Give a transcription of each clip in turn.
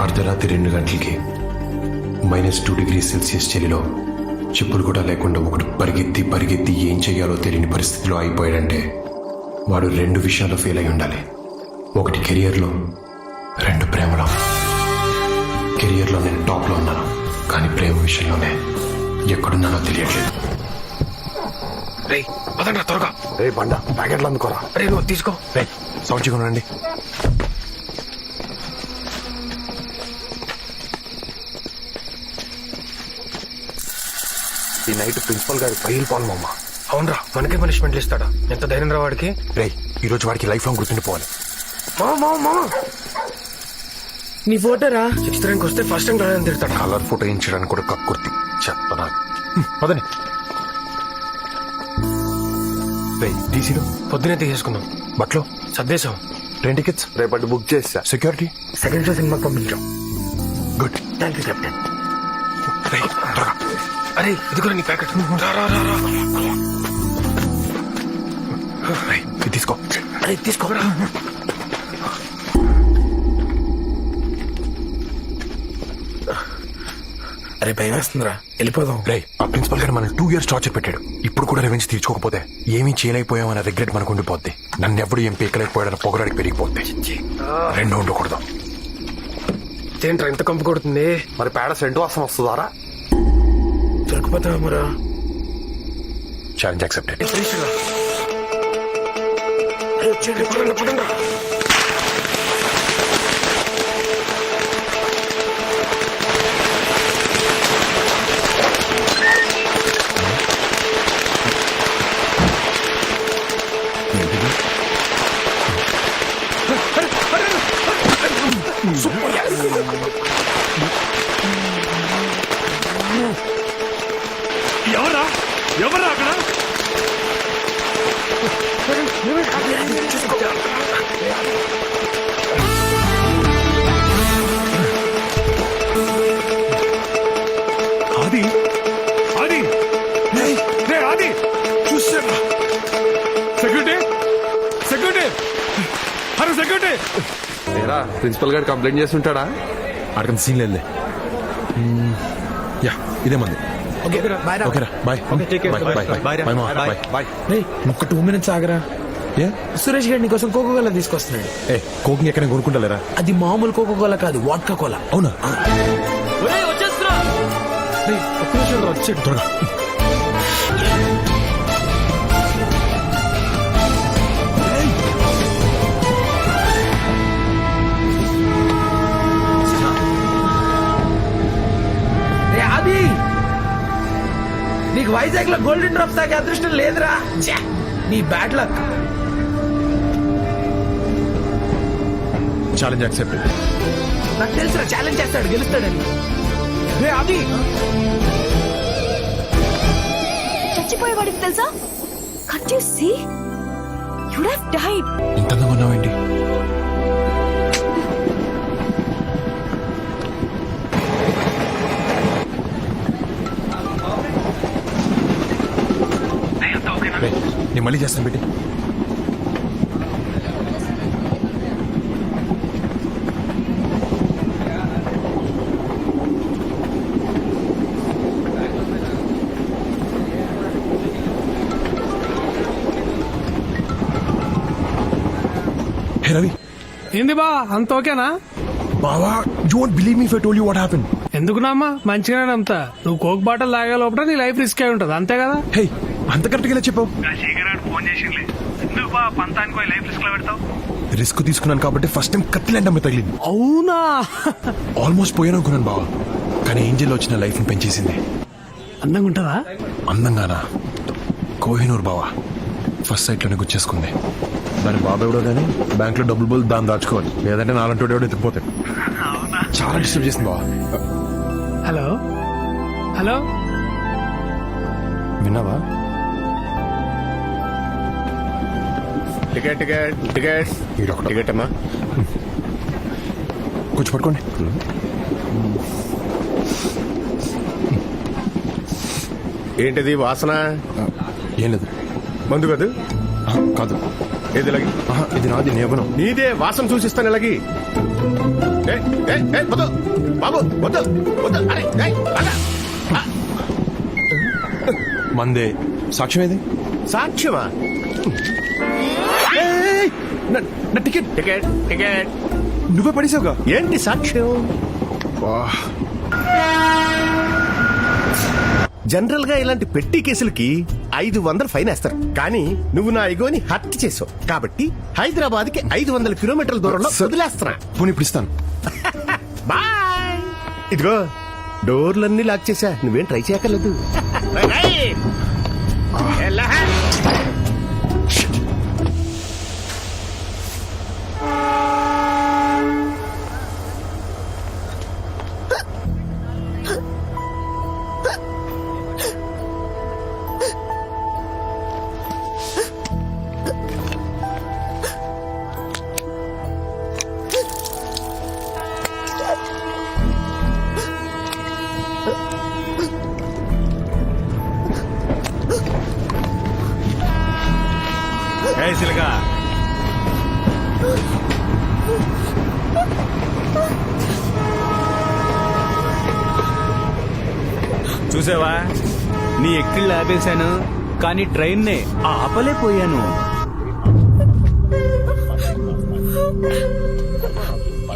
అర్ధరాత్రి 2 గంటలకి -2 degree Celsius చలిలో చెప్పులు కూడా లేకుండా ఒకడు పరిగెత్తి ఏం చేయాలో తెలియని పరిస్థితిలో అయిపోయాడంటే వాడు 2 విషయాల్లో ఫెయిల్ అయి ఉండాలి. ఒకటి కెరియర్లో, 2 ప్రేమలో. కెరియర్లో నేను టాప్లో ఉన్నాను, కానీ ప్రేమ విషయంలోనే ఎక్కడున్నానో తెలియట్లేదు. త్వరగా రే బండ ప్యాకెట్లు అందుకోరా. రే నువ్వు తీసుకో. రే సౌండ్ చిగునండి. ఈ నైట్ ప్రిన్సిపల్ గారి ఫైల్ పాల్మమ్మ. అవునరా, మనకే పనిష్మెంట్లు ఇస్తాడా? ఎంత ధైర్యం రా వాడికి. రే ఈరోజు వాడికి లైఫ్ లాంగ్ గుర్తుండిపోవాలి. నీ ఫోటోరా 6th ర్యాంక్ వస్తే ఫస్ట్ టైం రాదని తిడతాడు. కలర్ ఫోటో ఇచ్చడానికి కూడా కక్కుర్తి చెప్పనా. పదని రే టీసీలో పొద్దునే తీసేసుకుందాం. బట్లో సర్దేశం. 2 టికెట్స్ రేపటి బుక్ చేసా. సెక్యూరిటీ సెకండ్ షో సినిమాకి పంపించాం. గుడ్. Thank you captain. రే త్వరగా. అరే ఇది కూడా నీ ప్యాకెట్. ఇది తీసుకో. అరే తీసుకోరా. అరే భయం వేస్తుందిరా, వెళ్ళిపోదాం. రే ఆ ప్రిన్సిపల్ గారు మనం 2 years టార్చర్ పెట్టాడు. ఇప్పుడు కూడా రెవెన్యూ తీర్చుకోకపోతే ఏమీ చేయలేకపోయామన్న రిగ్రెట్ మనకు ఉండిపోద్ది. నన్ను ఎవడు ఏం పీకలేకపోయాడన్న పొగరాడికి పెరిగిపోద్ది. 2 ఉండకూడదు. ఏంట్రా ఇంత కంపు కొడుతుంది? మరి పేడ సెంటు వాసన వస్తుందారా? దొరికిపోతామరా. Challenge accepted. ఎవరా అక్కడ? ఆది ఆది రే ఆది చూసారా? సెక్యూరిటీ సెక్యూరిటీ అరే సెక్యూరిటీ. ఏరా ప్రిన్సిపల్ గారు కంప్లైంట్ చేస్తుంటాడా? అడగంత సీన్ లేదులే. యా ఇదే మంది. ఓకేరా బాయ్. ఒక్క 2 minutes ఆగరా. సురేష్ గారు నీకోసం కోకోకోలా తీసుకొస్తున్నాడు. ఏ కోకింగ్ ఎక్కడ కొనుక్కుంటలేరా? అది మామూలు కోకోకోలా కాదు, వాడ్కా కోలా. అవునా? ఒక్క నిమిషం వచ్చాడు. త్వరగా. అది నీకు వైజాగ్ లో గోల్డెన్ డ్రాప్స్ తాగే అదృష్టం లేదురా. నీ బ్యాడ్ లక్. Challenge accepted. నాకు తెలుసురా ఛాలెంజ్ చేస్తాడు, గెలుస్తాడని. అది చచ్చిపోయేవాడికి తెలుసా? Can't you see? You'd have died. ఇంత అందంగా ఉన్నావేంటి? నేను మళ్ళీ చేస్తాను పెట్టి. హే రవి. ఏంది బా అంత ఓకేనా? బావా you won't believe me if I told you what happened. ఎందుకునామా మంచిగానే నమ్ముతా. నువ్వు కోక్ బాటిల్ లాగే లోపల నీ లైఫ్ రిస్క్ అయి ఉంటది, అంతే కదా? హే అంత కరెక్ట్గా చెప్పావు. ఫోన్ చేసింది. ఎందుకు బా పంతానికి లైఫ్ రిస్క్ లో పెడతావు? రిస్క్ తీసుకున్నాను కాబట్టి ఫస్ట్ టైం కత్తిలాంటి తగిలింది. అవునా? ఆల్మోస్ట్ పోయాను అనుకున్నాను బావా, కానీ ఏంజల్ వచ్చిన లైఫ్ ని పెంచేసింది. అందంగా ఉంటుందా? అందంగానా? కోహినూర్ బావా ఫస్ట్ సైట్ లోనే గుచ్చేసుకుంది. దాని బాబా ఎవడో కానీ బ్యాంక్ లో డబ్బులు బోల్ దాన్ని దాచుకోవాలి, లేదంటే నాలంటి ఎవడో ఎత్తుకుపోతాడు. చాలా డిస్టర్బ్ చేసింది బావా. హలో హలో విన్నావా? టికెట్ టికెట్ టికెట్ టికెట్ అమ్మా. కొంచెం పట్టుకోండి. ఏంటిది వాసన? ఏం లేదు. మందు కాదు? కాదు. ఏది ఇలాగి? ఇది నాది, నేను నీదే. వాసన చూసిస్తాను ఇలాగి. వద్దు బాబు వద్దు వద్దు అరే ఏయ్, ఆగా. మందే సాక్ష్యం ఏది సాక్ష్యమా నా టికెట్ టికెట్ టికెట్ నువ్వే పడేసావుగా ఏంటి సాక్ష్యం జనరల్ గా ఇలాంటి పెట్టి కేసులకి 500 ఫైన్ వేస్తారు కానీ నువ్వు నా ఇగోని హత్య చేసావు కాబట్టి హైదరాబాద్ కి 500 కిలోమీటర్ల దూరంలో వదిలేస్తున్నా పోనీ ఇప్పుడు ఇస్తాను బాయ్ ఇదిగో డోర్లన్నీ లాక్ చేశా నువ్వేం ట్రై చేయక్కర్లేదు ఎలా? సిలక చూసావా నీ ఎక్కిళ్ళు ఆపేశాను కానీ ట్రైన్ నే ఆపలేకపోయాను.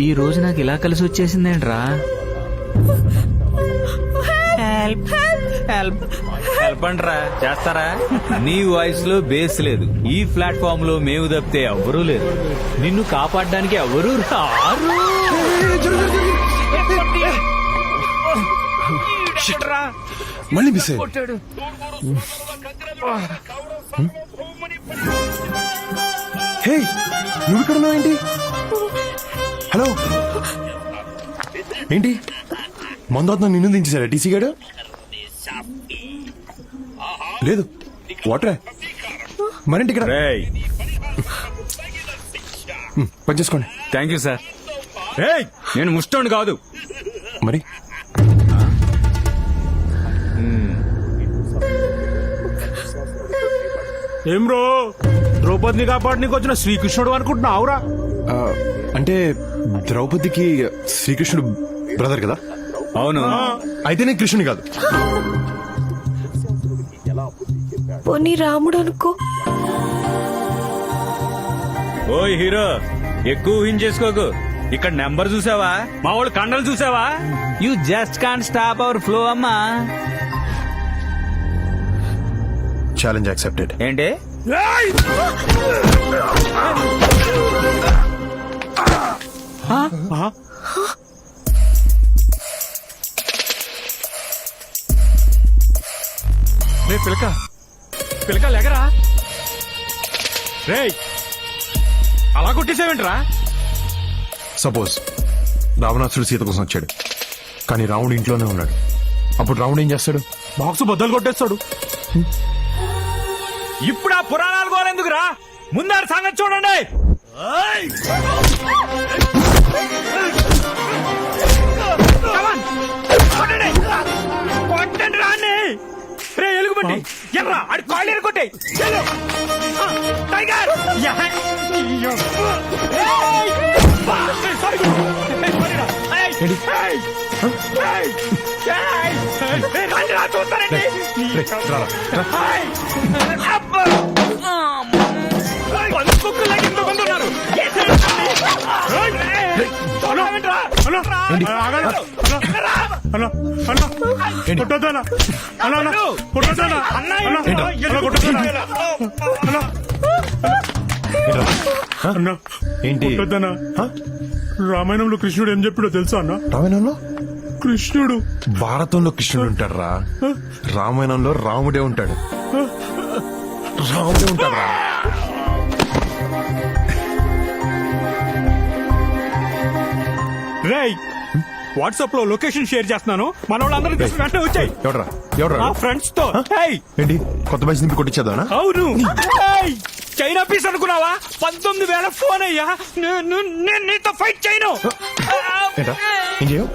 ఈ రోజు నాకు ఇలా కలిసి వచ్చేసిందేంట్రా? హెల్ప్ హెల్ప్ హెల్ప్ అంట్రా చేస్తారా? నీ వాయిస్ లో బేస్ లేదు. ఈ ప్లాట్ఫామ్ లో మేము తప్పితే ఎవ్వరూ లేదు. నిన్ను కాపాడడానికి ఎవరూ రారు. మళ్ళీ మిస్ అయ్యాడు హే నువ్వు ఇక్కడ ఉన్నావు ఏంటి? హలో ఏంటి మందోత్నం నిన్ను దించేశారా టీసీ గారు? లేదు వాటరే మరేంటి ఇక్కడ పని చేసుకోండి. Thank you sir. నేను ముష్టోండి కాదు. మరి ఏం రో ద్రౌపదిని కాపాడనీకి వచ్చిన శ్రీకృష్ణుడు అనుకుంటున్నావురా? అంటే ద్రౌపదికి శ్రీకృష్ణుడు బ్రదర్ కదా? అవును. అయితే నేను కృష్ణుని కాదు. పోనీ రాముడు అనుకో. ఓయ్ హీరో ఎక్కువ ఊహించేసుకోకు. ఇక్కడ నెంబర్ చూసావా? మా వాళ్ళు కండలు చూసావా? You just can't stop our flow అమ్మా. Challenge accepted. ఏంటి? పిలక పిలక లేకరా రే అలా కొట్టేసావేంట్రా? సపోజ్ రావణాసుడు సీత కోసం వచ్చాడు కానీ రాముడు ఇంట్లోనే ఉన్నాడు. అప్పుడు రాముడు ఏం చేస్తాడు? బాక్స్ బద్దలు కొట్టేస్తాడు. ఇప్పుడు ఆ పురాణాలు కోరేందుకురా? ముందారు సంగతి చూడండి. కొట్టండి రాని రే ఎలుగుబంటి ఎర్రా అడి కాళ్ళు ఎరుకొట్టే టైగర్ ఏంటి రామాయణంలో కృష్ణుడు ఏం చెప్పాడో తెలుసా అన్న? రామాయణంలో కృష్ణుడు భారతంలో కృష్ణుడు ఉంటాడు రా. రామాయణంలో రాముడే ఉంటాడు. రాముడే ఉంటాడు రా. రేయ్ వాట్సాప్ లో లొకేషన్ షేర్ చేస్తున్నాను. మన వాళ్ళందరూ తీసుకుని వెంటనే వచ్చాయి. ఎవడరా ఎవడరా? మా ఫ్రెండ్స్ తో. ఏంటి కొత్త బైక్ నింపి కొట్టించేద్దానా? అవును. చైనా పీస్ అనుకున్నావా? 19,000 ఫోన్ అయ్యా. నేను నీతో ఫైట్ చేయను. ఏంటా ఏం చేయవు?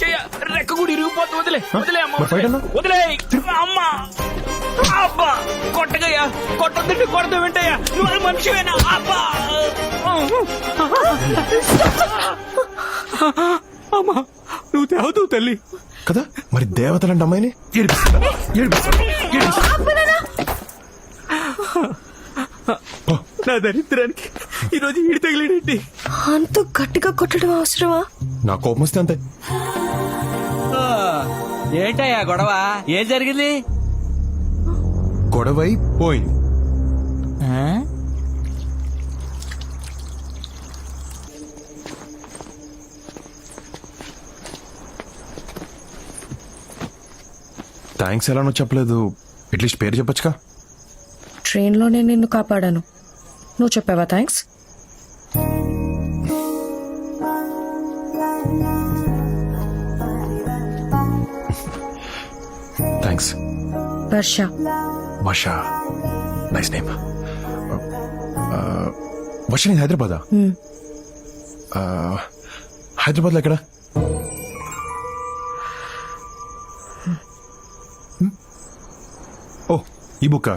చెయ్య రెక్క కూడా ఇరిగిపోతుంది. వదిలే వదిలే అమ్మ మరి fight అన్నా? వదిలే అమ్మా. అబ్బా కొట్టగయ్యా. కొట్టొద్దంటే కొడతా వింటయ్యా. నువ్వు మనిషివేనా? అబ్బా అమ్మా నువ్వు తేవదు తల్లి. కదా మరి దేవతలంటే అమ్మాయిని ఏడిపిస్తుందా? నా దరిద్రానికి ఈరోజు ఈడి తగిలేడేంటి? అంత గట్టిగా కొట్టడం అవసరమా? నా కోపం వస్తే అంతే. ఏంటయ్యా గొడవ? ఏం జరిగింది? గొడవై పోయింది. థ్యాంక్స్ ఎలానో చెప్పలేదు, అట్లీస్ట్ పేరు చెప్పొచ్చుగా. ట్రైన్లో నేను నిన్ను కాపాడాను, నువ్వు చెప్పావా థ్యాంక్స్? థ్యాంక్స్. వర్ష. వర్ష, నైస్ నేమ్. వర్ష నేను హైదరాబాదా? హైదరాబాద్లో ఎక్కడ? ఓ ఈ బుక్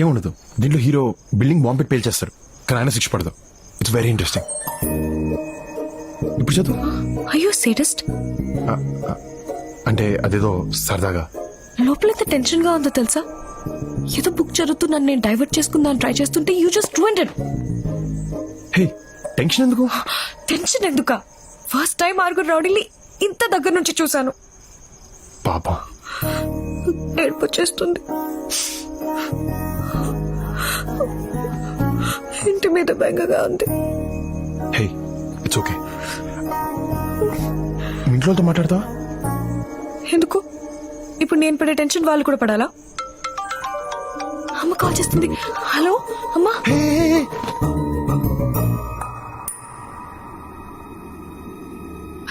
ఏముండదు, దీంట్లో హీరో బిల్డింగ్ బాంబ్ పెట్టి పేల్చేస్తారు కానీ ఆయన శిక్ష పడదు. It's very interesting. ఇప్పుడు చదువు. అయ్యో సేటెస్ట్. అంటే అదేదో సరదాగా. లోపల ఎంత టెన్షన్ గా ఉందో తెలుసా? ఏదో బుక్ చదువుతూ నన్ను నేను డైవర్ట్ చేసుకుందాం ట్రై చేస్తుంటే you just ruined it. Hey tension ఎందుకు? టెన్షన్ ఎందుకా? ఫస్ట్ టైం ఆరుగురు రౌడీని ఇంత దగ్గర నుంచి చూశాను. పాపం. ఏడుపు వచ్చేస్తుంది. ఇంటి మీద బెంగగా ఉంది. Hey it's okay. ఇంట్లోతో మాట్లాడతావా? ఎందుకు? ఇప్పుడు నేను పడే టెన్షన్ వాళ్ళు కూడా పడాలా? అమ్మ కాల్ చేస్తుంది. హలో అమ్మా.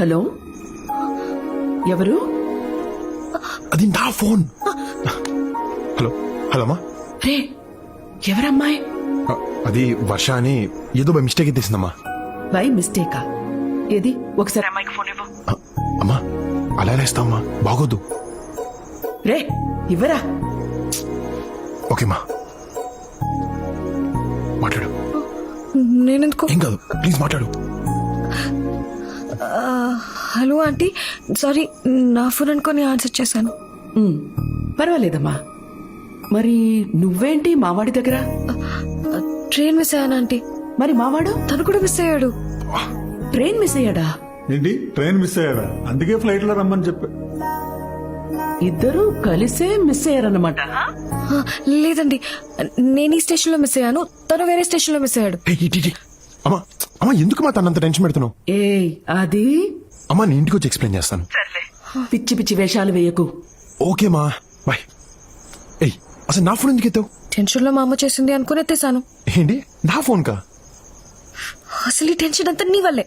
హలో, ఎవరు? అది నా ఫోన్. హలో హలో అమ్మా. రే, ఎవరమ్మాయి? అది వర్ష అని ఏదో బై మిస్టేక్ ఎత్తేసిందమ్మా. బై మిస్టేకా? ఏది ఒకసారి అమ్మాయికి ఫోన్ ఇవ్వు. అమ్మా అలా వేస్తావమ్మా, బాగోద్దు. రే ఇవ్వరా. ఓకేమ్మా మాట్లాడు. నేనెందుకు? ఏం కాదు ప్లీజ్ మాట్లాడు. హలో ఆంటీ, సారీ నా ఫోన్ అనుకొని ఆన్సర్ చేశాను. పర్వాలేదమ్మా. మరి నువ్వేంటి మావాడి దగ్గర? ట్రైన్ మిస్ అయ్యాను ఆంటీ. మరి మావాడు? తను కూడా మిస్ అయ్యాడు. ట్రైన్ మిస్ అయ్యాడా? ఏంటి ట్రైన్ మిస్ అయ్యాడా? అందుకే ఫ్లైట్ లో రమ్మని చెప్పా. ఇద్దరు కలిసే మిస్ అయ్యారన్నమాట. లేదండి, నేను ఈ స్టేషన్ లో మిస్ అయ్యాను, తను వేరే స్టేషన్ లో మిస్ అయ్యాడు. అమ్మా అమ్మా ఎందుకు మా తనంత టెన్షన్ పెడుతున్నావు? ఏ అది అమ్మా నేను ఇంటికి వచ్చి ఎక్స్ప్లెయిన్ చేస్తాను. పిచ్చి పిచ్చి వేషాలు వేయకు. ఓకేమా బాయ్. ఏయ్ అసలు నా ఫోన్ ఎందుకు ఎత్తావు? టెన్షన్ లో మా అమ్మ చేసింది అనుకుని ఎత్తేసాను. ఏంటి నా ఫోన్ కా? అసలు ఈ టెన్షన్ అంతా నీ వల్లే.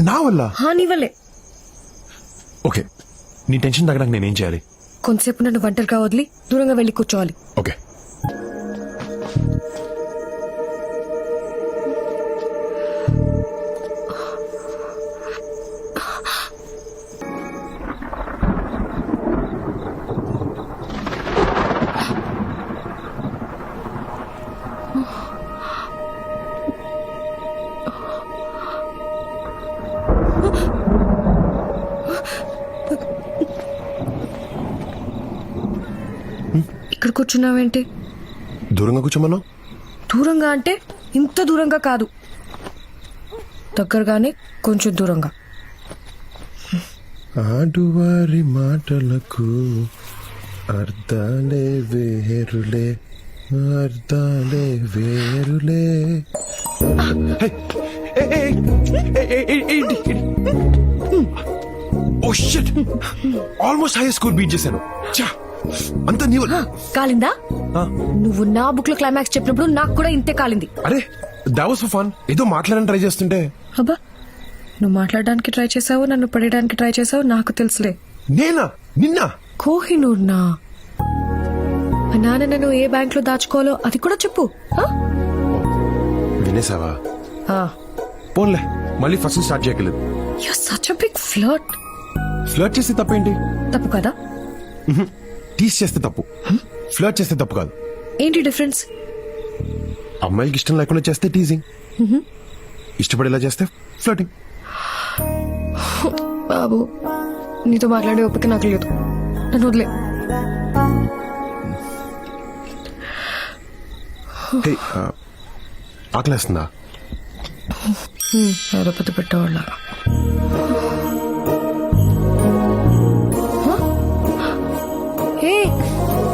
నా వల్ల? నీ వల్లే. ఓకే నీ టెన్షన్ తగ్గడానికి నేనేం చేయాలి? కొంతసేపు నన్ను ఒంటరిగా వదిలి దూరంగా వెళ్ళి కూర్చోవాలి. ఓకే ఇక్కడ కూర్చున్నావేంటి? దూరంగా కూర్చోమన్నావు. దూరంగా అంటే ఇంత దూరంగా కాదు, దగ్గరగానే కొంచెం దూరంగా. ఆడువారి మాటలకు అర్థాలే వేరులే, అర్థాలే వేరులే. Oh shit, almost high school beat చేశాను. అంత నీవు కాలిందా? నువ్వు నా బుక్ లో క్లైమాక్స్ చెప్పినప్పుడు నాకు కూడా ఇంతే కాలింది. అరే that was for fun. ఏదో మాట్లాడని ట్రై చేస్తుంటే. అబ్బా, నువ్వు మాట్లాడడానికి ట్రై చేసావు, నన్ను పడేయడానికి ట్రై చేసావు, నాకు తెలుసులే. నేనా? నిన్న కోహినూర్ నా మా నాన్న నన్ను ఏ బ్యాంక్ లో దాచుకోవాలో అది కూడా చెప్పు. వినేసావా? పోన్లే మళ్ళీ ఫస్ట్ స్టార్ట్ చేయగలదు. You are such a big flirt. Flirt చేస్తే తప్పేంటి? తప్పు కదా? టీస్ చేస్తే తప్పు, ఫ్లర్ట్ చేస్తే తప్పు కాదు. ఏంటి డిఫరెన్స్? అమ్మాయిలకి ఇష్టం లేకుండా చేస్తే టీజింగ్, ఇష్టపడేలా చేస్తే ఫ్లర్టింగ్. బాబు నీతో మాట్లాడే ఓపిక నాకు లేదు, నన్ను వదిలే. హే, ఆకలేస్తుందా? ఏదో పెద్ద పెట్టేవాళ్ళ.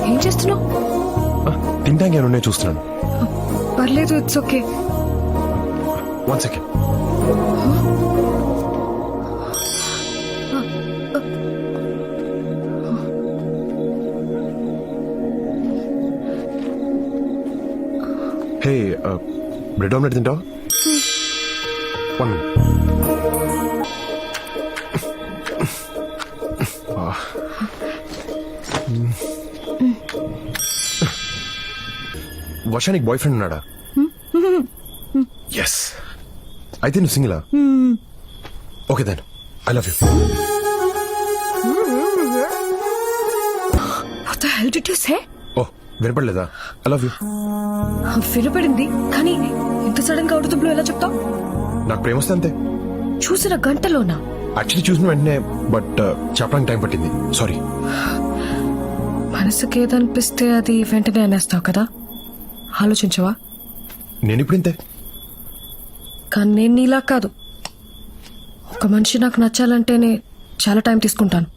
ఏం చేస్తున్నావు? తింటానికి ఏమైనా ఉన్నాయో చూస్తున్నాను. పర్లేదు, it's okay. 1 second. Hey, bread omelette తింటావా? 1 minute. వర్షానికి బాయ్ ఫ్రెండ్ ఉన్నాడా? ఎస్. అయితే నువ్వు సింగిలా? Okay then I love you. What the hell did you say? ఓ, వినపడలేదా? I love you. వినపడింది, కానీ ఇంత సడన్ గా అవుట్ ఆఫ్ ది బ్లూ ఎలా చెప్తావు? నాకు ప్రేమ వస్తే అంతే. చూసిన గంటలోనా? యాక్చువల్లీ చూసిన వెంటనే, బట్ చెప్పడానికి టైం పట్టింది. సారీ. మనసుకి ఏదనిపిస్తే అది వెంటనే అనేస్తావు కదా, ఆలోచించవా? నేను ఇప్పుడు ఇంతే. కానీ నేను నీలా కాదు. ఒక మనిషి నాకు నచ్చాలంటేనే చాలా టైం తీసుకుంటాను.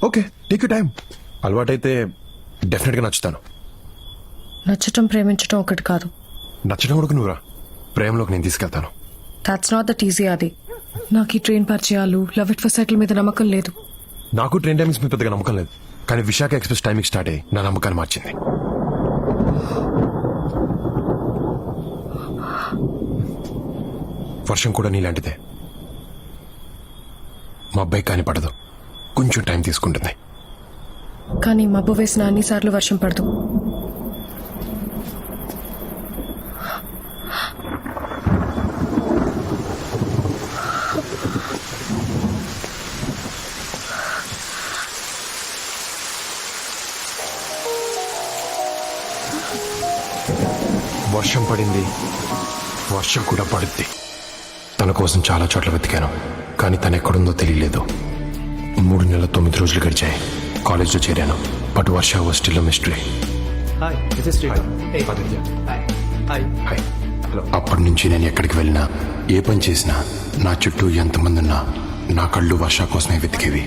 Okay, take you time. అలవాటైతే డెఫినెట్ గా నచ్చుతాను. నచ్చటం ప్రేమించటం ఒకటి కాదు. నచ్చడం కూడా నువ్వురా, ప్రేమలోకి నేను తీసుకెళ్తాను. That's not that easy. అది నాకు ఈ ట్రైన్ పరిచయాలు, లవ్ ఇట్ ఫర్ సైకిల్ మీద నమ్మకం లేదు. నాకు ట్రైన్ టైమింగ్స్ మీద పెద్దగా నమ్మకం లేదు, కానీ విశాఖ ఎక్స్ప్రెస్ టైమింగ్ స్టార్ట్ అయ్యి నా నమ్మకాన్ని మార్చింది. వర్షం కూడా నీలాంటిదే. మా అబ్బాయి కాని పడదు, కొంచెం టైం తీసుకుంటుంది. కానీ మబ్బు వేసిన అన్నిసార్లు వర్షం పడదు. వర్షం పడింది, వర్షం కూడా పడుద్ది. తన కోసం చాలా చోట్ల వెతికాను, కానీ తను ఎక్కడుందో తెలియలేదు. 3 నెలల 9 రోజులు గడిచాయి. కాలేజ్లో చేరాను, but Varsha was still a mystery. అప్పటి నుంచి నేను ఎక్కడికి వెళ్ళినా, ఏ పని చేసినా, నా చుట్టూ ఎంతమంది ఉన్నా నా కళ్ళు వర్ష కోసమే వెతికేవి.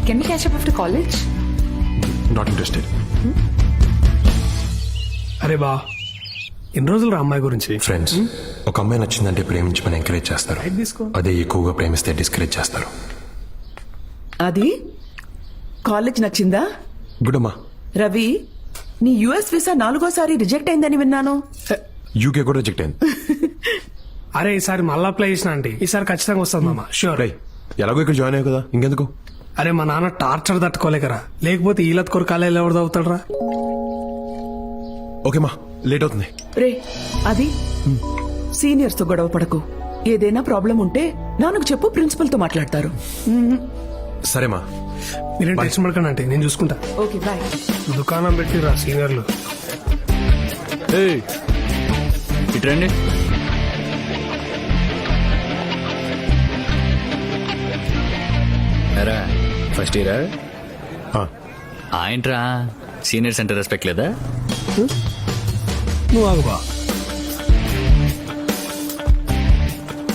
Can we catch up after college? Not interested. అరే బా, ఎన్ని రోజులు రా అమ్మాయి గురించి? ఫ్రెండ్స్, ఒక అమ్మాయి నచ్చిందంటే ప్రేమించమని ఎంకరేజ్ చేస్తారు, అదే ఎక్కువగా ప్రేమిస్తే డిస్కరేజ్ చేస్తారు. అది కాలేజ్ నచ్చిందా? గుడ్ అమ్మా. రవి, నీ యుఎస్ వీసా 4గోసారి రిజెక్ట్ అయిందని విన్నాను. యూకే కూడా రిజెక్ట్ అయింది. అరే ఈసారి మళ్ళీ అప్లై చేసిన అంటే ఈసారి ఖచ్చితంగా వస్తుంది మామ, షూర్. రై, ఎలాగో ఇక్కడ జాయిన్ అయ్యావు కదా, ఇంకెందుకు? అరే మా నాన్న టార్చర్ తట్టుకోలేకరా, లేకపోతే ఈలత్ కొర కాలేజీలో ఎవరు చదువుతాడు రా? ఓకే మా, లేట్ అవుతుంది. రే, అది సీనియర్స్ తో గొడవ పడకు. ఏదైనా ప్రాబ్లం ఉంటే నాన్నకు చెప్పు, ప్రిన్సిపల్ తో మాట్లాడతారు. సరేమా, మీరేం టెన్షన్ పడకండి అంటే నేను చూసుకుంటా. Okay bye. దుకాణం పెట్టిరా సీనియర్లు. ఇట్రండి. ఎరా ఫస్ట్ ఇయరా? ఏంట్రా సీనియర్ సెంటర్ రెస్పెక్ట్ లేదా? నువ్వు ఆగుబా.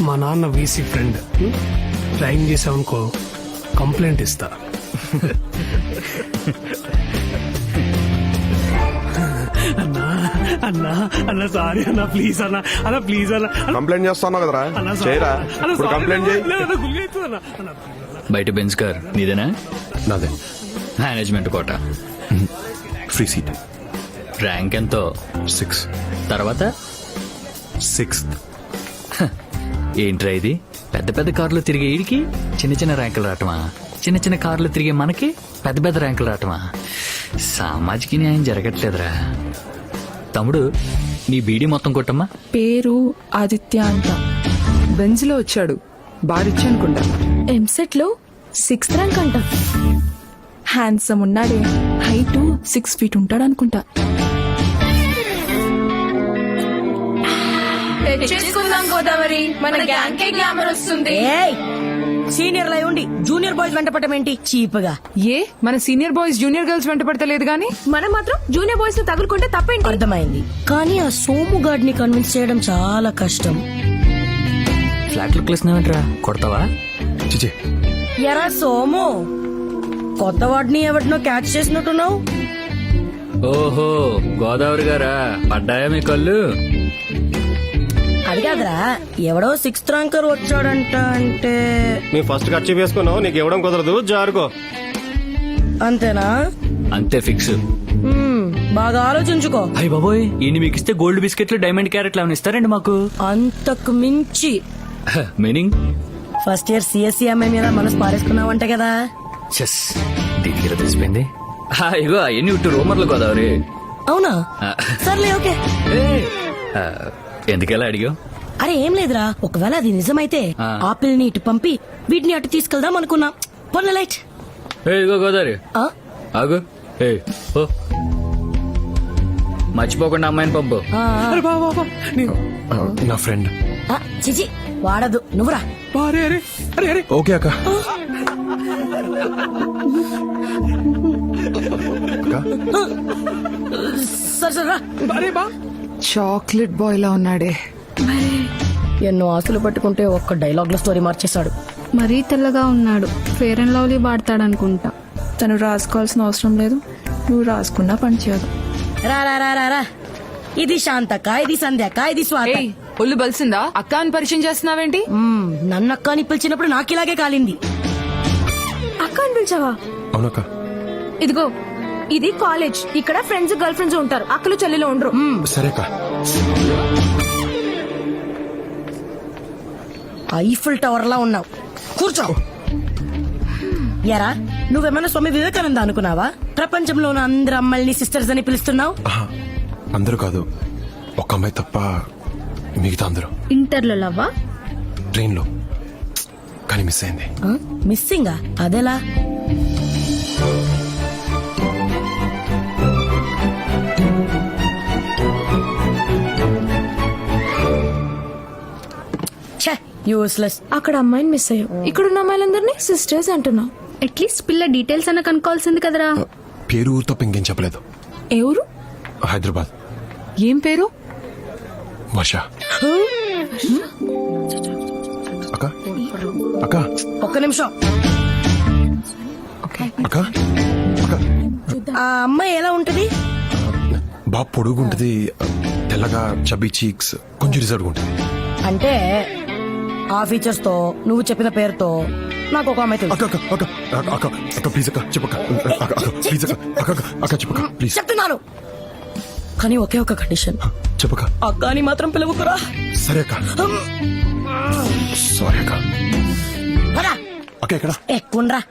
మా నాన్న వీసీ ఫ్రెండ్, రైన్ చేసావనుకో కంప్లైంట్ ఇస్తా. అన్నా అన్నా అన్నా సారీ అన్నా, ప్లీజ్ అన్నా, అన్నా ప్లీజ్ అన్నా. కంప్లైంట్ చేస్తాను కదరా, చేయరా? ఇప్పుడు కంప్లైంట్ చేయి. బయట బెంచ్ కార్ నీదేనా? నాదే. Management quota, free seat. Rank ఎంతో? 6. తర్వాత 6th. ఏంట్రా ఇది, పెద్ద పెద్ద కార్లు తిరిగే ఈడికి చిన్న చిన్న ర్యాంకులు రావటమా? చిన్న చిన్న కార్లు తిరిగే మనకి పెద్ద పెద్ద ర్యాంకులు రావటమా? సామాజిక న్యాయం జరగట్లేదురా. తమ్ముడు, నీ బీడీ మొత్తం కొట్టమ్మా. పేరు ఆదిత్య అంట, బెంజ్ లో వచ్చాడు, బారిచ్చి అనుకుంటా. ఎంసెట్ లో 6th ర్యాంక్ అంట. హ్యాండ్సమ్ ఉన్నాడే, హైట్ 6 feet ఉంటాడు అనుకుంటా. తెచ్చేసుకుందాం గోదావరి, మన గ్యాంగ్ కే గ్లామర్ వస్తుంది. సీనియర్ లై ఉండి జూనియర్ బాయ్స్ వెంట పట్టం ఏంటి చీప్గా? ఏ మన సీనియర్ బాయ్స్ జూనియర్ గర్ల్స్ వెంట పడతలేదు గానీ మనం మాత్రం జూనియర్ బాయ్స్ ని తగులుకుంటే తప్పేంటి? అర్థమైంది, కానీ ఆ సోము గాడిని కన్విన్స్ చేయడం చాలా కష్టం. ఫ్లాట్ లుక్ లేసినావేంట్రా, కొడతావా? చిచే ఎరా సోము, కొత్త వాడిని ఎవరినో క్యాచ్ చేసినట్టున్నావు. ఓహో గోదావరి గారా, పడ్డాయా మీ కళ్ళు? అది కాదురా, ఎవడో సిక్స్త్ ర్యాంకర్ వచ్చాడంట. అంటే నీ ఫస్ట్ ఖర్చు వేసుకున్నావు, నీకు ఇవ్వడం కుదరదు, జారుకో. అంతేనా? అంతే ఫిక్స్. బాగా ఆలోచించుకో. అయ్య బాబోయ్, ఈయన మీకు ఇస్తే గోల్డ్ బిస్కెట్లు డైమండ్ క్యారెట్లు ఏమైనా ఇస్తారండి మాకు? అంతకు మించి. మీనింగ్? ఫస్ట్ ఇయర్ సిఎస్సి అమ్మాయి మీద మనసు పారేసుకున్నావంట కదా. చెస్ దగ్గర తెలిసిపోయింది. ఇగో అవన్నీ ఇటు రూమర్లు గోదావరి. అవునా? సర్లే ఓకే. ఎందుకెలా అడిగా? అరే ఏం లేదురా, ఒకవేళ అది నిజమైతే ఆపిల్ ని ఇటు పంపి వీటిని అటు తీసుకెళ్దాం అనుకున్నా. పొన్న లైట్. ఇగో గోదావరి ఆగు. ఓ మర్చిపోకుండా అమ్మాయిని పంపు. నా ఫ్రెండ్. చిచి వాడదు, నువ్వురా. ఓకే అక్క. సరే సరే రా. చాక్లెట్ బాయ్ లా ఉన్నాడే. ఎన్నో ఆస్తులు పట్టుకుంటే ఒక్క డైలాగ్ లో స్టోరీ మార్చేశాడు. మరీ తెల్లగా ఉన్నాడు, ఫేర్ అండ్ లవ్లీ వాడతాడనుకుంటా. తను రాసుకోవాల్సిన అవసరం లేదు, నువ్వు రాసుకున్నా పనిచేయదు. రా రా రా రా రా. ఇది శాంతక్క, ఇది సంధ్యక్క, ఇది స్వాత. ఒళ్ళు బలిసిందా? అక్క అని పరిచయం చేస్తున్నావేంటి? నన్ను అక్క అని పిలిచినప్పుడు నాకు ఇలాగే కాలింది. అక్క అని పిలిచావా? అవునక్క. ఇదిగో ఇది కాలేజ్, ఇక్కడ ఫ్రెండ్స్ గర్ల్ ఫ్రెండ్స్ ఉంటారు, అక్కలు చెల్లెలు ఉండరు. సరే అక్క. ఐఫిల్ టవర్ లా ఉన్నావు, కూర్చో. ఎరా నువ్వేమన్నా స్వామి వివేకానంద అనుకున్నావా? ప్రపంచంలో ఉన్న అందరు అమ్మాయిని సిస్టర్స్ అని పిలుస్తున్నావు. అందరూ కాదు, ఒక అమ్మాయి తప్ప మిగతా అందరూ. ఇంటర్లో లవ్వా? ట్రైన్ లో, కానీ మిస్ అయింది. మిస్సింగా? అదెలా? యూస్లెస్. అక్కడ అమ్మాయిని మిస్ అయ్యావు, ఇక్కడున్న అమ్మాయిలందరినీ సిస్టర్స్ అంటున్నావు. అట్లీస్ట్ పిల్ల డీటెయిల్స్ అన్న కనుక్కోవాల్సింది కదరా. పేరు ఊరు తప్ప ఇంకేం చెప్పలేదు. ఏ ఊరు? హైదరాబాద్. ఏం పేరు? వర్ష. అక్క అక్క ఒక్క నిమిషం. అక్క అక్క ఆ అమ్మాయి ఎలా ఉంటది? బాగా పొడుగుంటది, తెల్లగా, చబ్బీ చీక్స్, కొంచెం రిజర్వ్ ఉంటుంది. అంటే ఆ ఫీచర్స్ తో నువ్వు చెప్పిన పేరుతో నాకు ఒక అమ్మాయి తెలుసు. అక్క అక్క అక్క అక్క అక్క ప్లీజ్ అక్క చెప్పక్క. అక్క అక్క ప్లీజ్ అక్క అక్క అక్క చెప్పక్క ప్లీజ్. చెప్తున్నాను, కానీ ఒకే ఒక కండిషన్. చెప్పక్క. అక్క అని మాత్రం పిలవకురా. సరే అక్క. సారీ అక్క. అక్క ఎక్కడ? ఎక్కుండ్రా.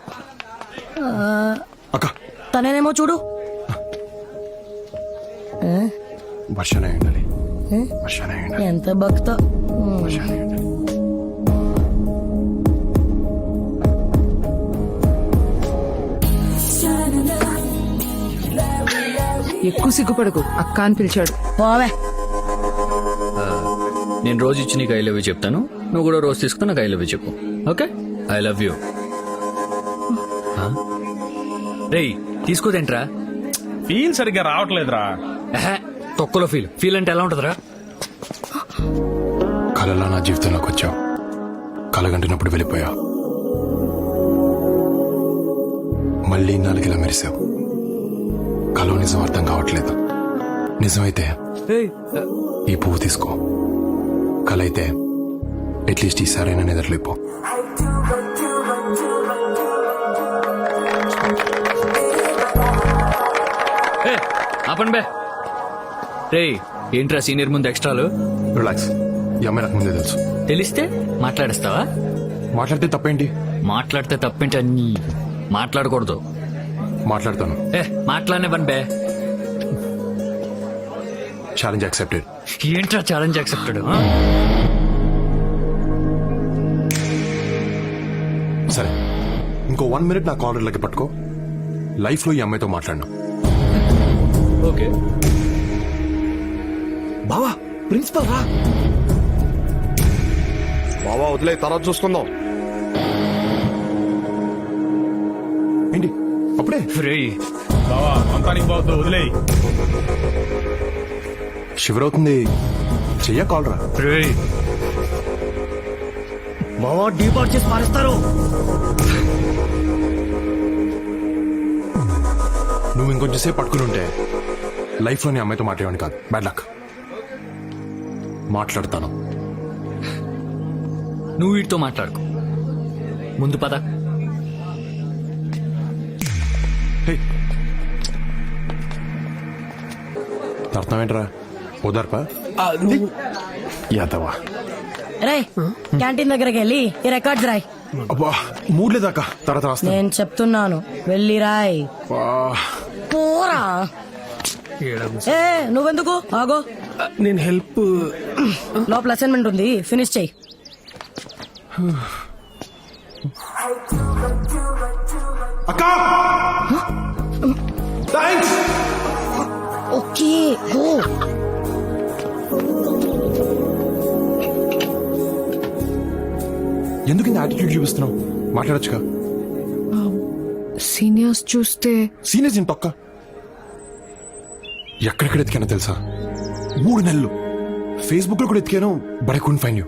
అక్క తనేనేమో చూడు. వర్షనే ఉండాలి. వర్షనే ఉండాలి. ఎంత భక్త. వర్షనే ఉండాలి. ఎక్కువ సిగ్గుపడకు, అక్క అని పిలిచాడు. పోవే. నేను రోజు ఇచ్చి నీకు ఐ లవ్ యూ చెప్తాను, నువ్వు కూడా రోజు తీసుకుని నాకు ఐ లవ్ యూ చెప్పు. ఓకే? I love you. రేయ్ తీసుకోదేంట్రా? ఫీల్ సరిగ్గా రావట్లేదురా. తొక్కలో ఫీల్. ఫీల్ అంటే ఎలా ఉంటుందిరా? కలలా నా జీవితంలోకి వచ్చావు, కలగంటినప్పుడు వెళ్ళిపోయా, మళ్ళీ నాలుగిలా మెరిసావు. కలో నిజం అర్థం కావట్లేదు. నిజమైతే ఈ పువ్వు తీసుకో, కల అయితే అట్లీస్ట్ ఈసారైనా నిద్రలేపో. ఆపండి బే. రేయ్ ఏంట్రా సీనియర్ ముందు ఎక్స్ట్రాలు? రిలాక్స్, ఈ అమ్మాయి నాకు ముందే తెలుసు. తెలిస్తే మాట్లాడేస్తావా? మాట్లాడితే తప్పేంటి? మాట్లాడితే తప్పేంటి? అన్ని మాట్లాడకూడదు. మాట్లాడతాను. మాట్లాడనివ్వండి బే. Challenge accepted. ఏంట్రా ఛాలెంజ్ యాక్సెప్టెడ్? సరే, ఇంకో 1 minute నా కాలర్లకి పట్టుకో. లైఫ్ లో ఈ అమ్మాయితో మాట్లాడినా. ఓకే బావా ప్రిన్సిపల్ రా. బావా వదిలే తర్వాత చూసుకుందాం. ఏంటి అప్పుడే షివర్ అవుతుంది. చెయ్య కాల్రా. మావా డీపాట్ చేసి పారేస్తారు. నువ్వు ఇంకొంచెం సేపు పట్టుకుని ఉంటే లైఫ్లో నీ అమ్మాయితో మాట్లాడేవాడిని కాదు. Bad luck. మాట్లాడతాను. నువ్వు వీటితో మాట్లాడుకో, ముందు పద. హే, అర్థం ఏంట్రా? ఓదార్పా యాదవా. రే క్యాంటీన్ దగ్గరికి వెళ్ళి ఈ రికార్డ్స్ రాయ్. అబ్బా మూడ్ లేదాకా తర్వాత రాస్తా. నేను చెప్తున్నాను వెళ్ళి రాయ్. పోరా. ఏ నువ్వెందుకు ఆగో, నేను హెల్ప్. లోపల అసైన్మెంట్ ఉంది, ఫినిష్ చెయ్యి. అక్కా థాంక్స్. Okay go. ఎందుకు ఇంత యాటిట్యూడ్ చూపిస్తున్నావు? మాట్లాడొచ్చుగా. సీనియర్స్ చూస్తే సీనియర్స్ ఇంత పక్క ఎక్కడెక్కడ ఎతికానో తెలుసా? 3 నెలలు ఫేస్బుక్ లో కూడా ఎతికాను, but I couldn't find you.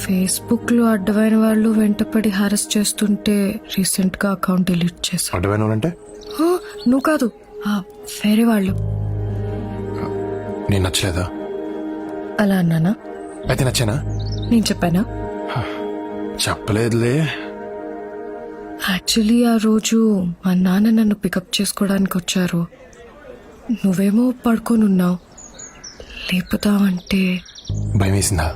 Facebook లో అడ్డమైన వాళ్ళు వెంటపడి హారెస్ట్ చేస్తుంటే రీసెంట్ గా అకౌంట్ డిలీట్ చేశా. అడ్డమైన వాళ్ళంటే నువ్వు కాదు, వేరే వాళ్ళు. నేను నచ్చలేదా? అలా అన్నానా? అయితే నచ్చానా? నేను చెప్పానా? చెప్పలేదులే. యాక్చువల్లీ ఆ రోజు మా నాన్న నన్ను పికప్ చేసుకోవడానికి వచ్చారు. నువ్వేమో పడుకొని ఉన్నావు. లేపుతావంటే భయం వేసిందా?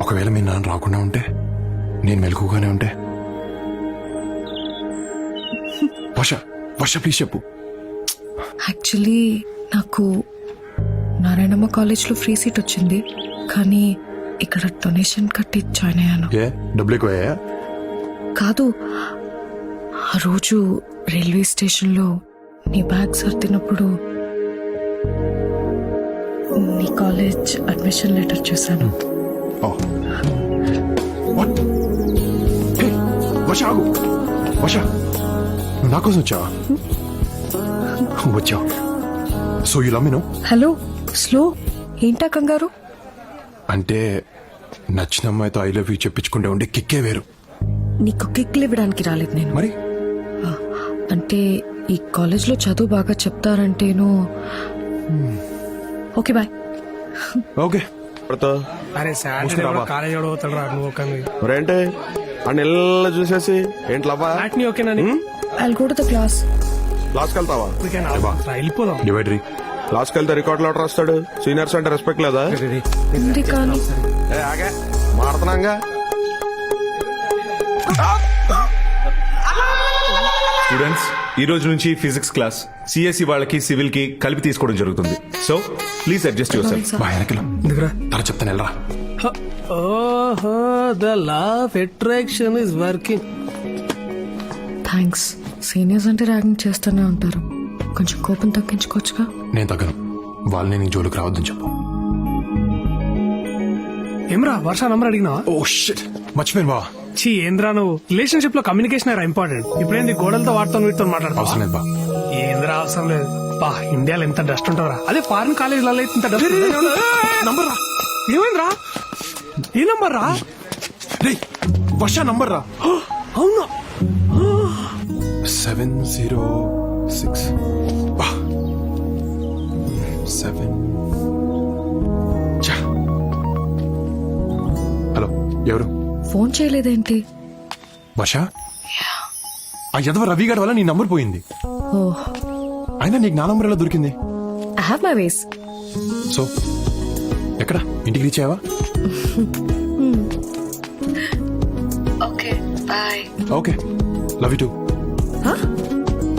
ఒకవేళ మీ నాన్న రాకుండా ఉంటే, నేను మెలకుగానే ఉంటే? వర్ష ప్లీజ్ చెప్పు. యాక్చువల్లీ నాకు నారాయణమ్మ కాలేజ్లో ఫ్రీ సీట్ వచ్చింది, కానీ ఇక్కడ డొనేషన్ కట్టి జాయిన్ అయ్యాను. ఏ డబ్బులు ఎక్కువయ్యా? కాదు, ఆ రోజు రైల్వే స్టేషన్లో నీ బ్యాగ్ సర్దినప్పుడు నీ కాలేజ్ అడ్మిషన్ లెటర్ చూశాను. వర్ష ఆగు. వర్ష నువ్వు నా కోసం వచ్చావా? వచ్చావు. So you love me no? Hello, slow ఏంటా కంగారు? అంటే నచ్చిన అమ్మాయితో ఐ లవ్ యూ చెప్పించుకుంటే ఉండే కిక్కే వేరు. నీకు కిక్లు ఇవ్వడానికి రాలేదు నేను. మరి అంటే ఈ కాలేజ్లో చదువు బాగా చెప్తారంటేను. Okay bye. ఓకే. అరే సాటర్డే కాలేజ్ పోతాడు రా నువ్వు. మరేంటి అని ఇళ్ళ చూసేసి ఏంటి లవ్వా? ఓకేనా? I'll go to the class. క్లాస్కి వెళ్తావా? వెళ్ళిపోదాం. డివైడరీ క్లాస్కి వెళ్తే రికార్డులు ఎవరు రాస్తాడు? సీనియర్స్ అంటే రెస్పెక్ట్ లేదా? ఉంది కానీ ఆగే మాడుతున్నాగా. స్టూడెంట్స్, ఈ రోజు నుంచి ఫిజిక్స్ క్లాస్ సిఎస్సి వాళ్ళకి సివిల్ కి కలిపి తీసుకోవడం జరుగుతుంది. So please adjust your self. బాగా వెనకలో తర చెప్తాను వెళ్ళరా. ఓహో, the law of attraction is working. Thanks. Seniors అంటే ర్యాగింగ్ చేస్తూనే ఉంటారు, కొంచెం కోపం తగ్గించుకోవచ్చుగా. నేను తగ్గను. వాళ్ళని నీ జోలికి రావద్దని చెప్పు. ఏమ్రా వర్ష నంబర్ అడిగినావా? ఓ షిట్, మర్చిపోయాను బా. చీ ఏంద్రా నువ్వు. రిలేషన్షిప్ లో కమ్యూనికేషన్ ఇంపార్టెంట్. ఇప్పుడేంది గోడలతో వాటితో వీటితో మాట్లాడతావు? అవసరం లేదు బా. ఏంద్రా అవసరం లేదు బా. ఇండియాలో ఎంత డస్ట్ ఉంటుందిరా. అదే ఫారిన్ కాలేజీలలో ఇంత డస్ట్. నంబర్ రా. ఏమైందిరా? ఏ నంబర్ రా? వర్ష నంబర్ రా. అవునా? 706 7. హలో, ఎవరు? ఫోన్ చేయలేదేంటి? వర్ష, ఆ యదవ రవి గారి వల్ల నీ నంబర్ పోయింది. ఓహ్, అయినా నీకు నా నంబర్ ఎలా దొరికింది? I have my ways. So ఎక్కడ? ఇంటికి రీచ్ అయ్యావా? Okay bye. Okay, love you too.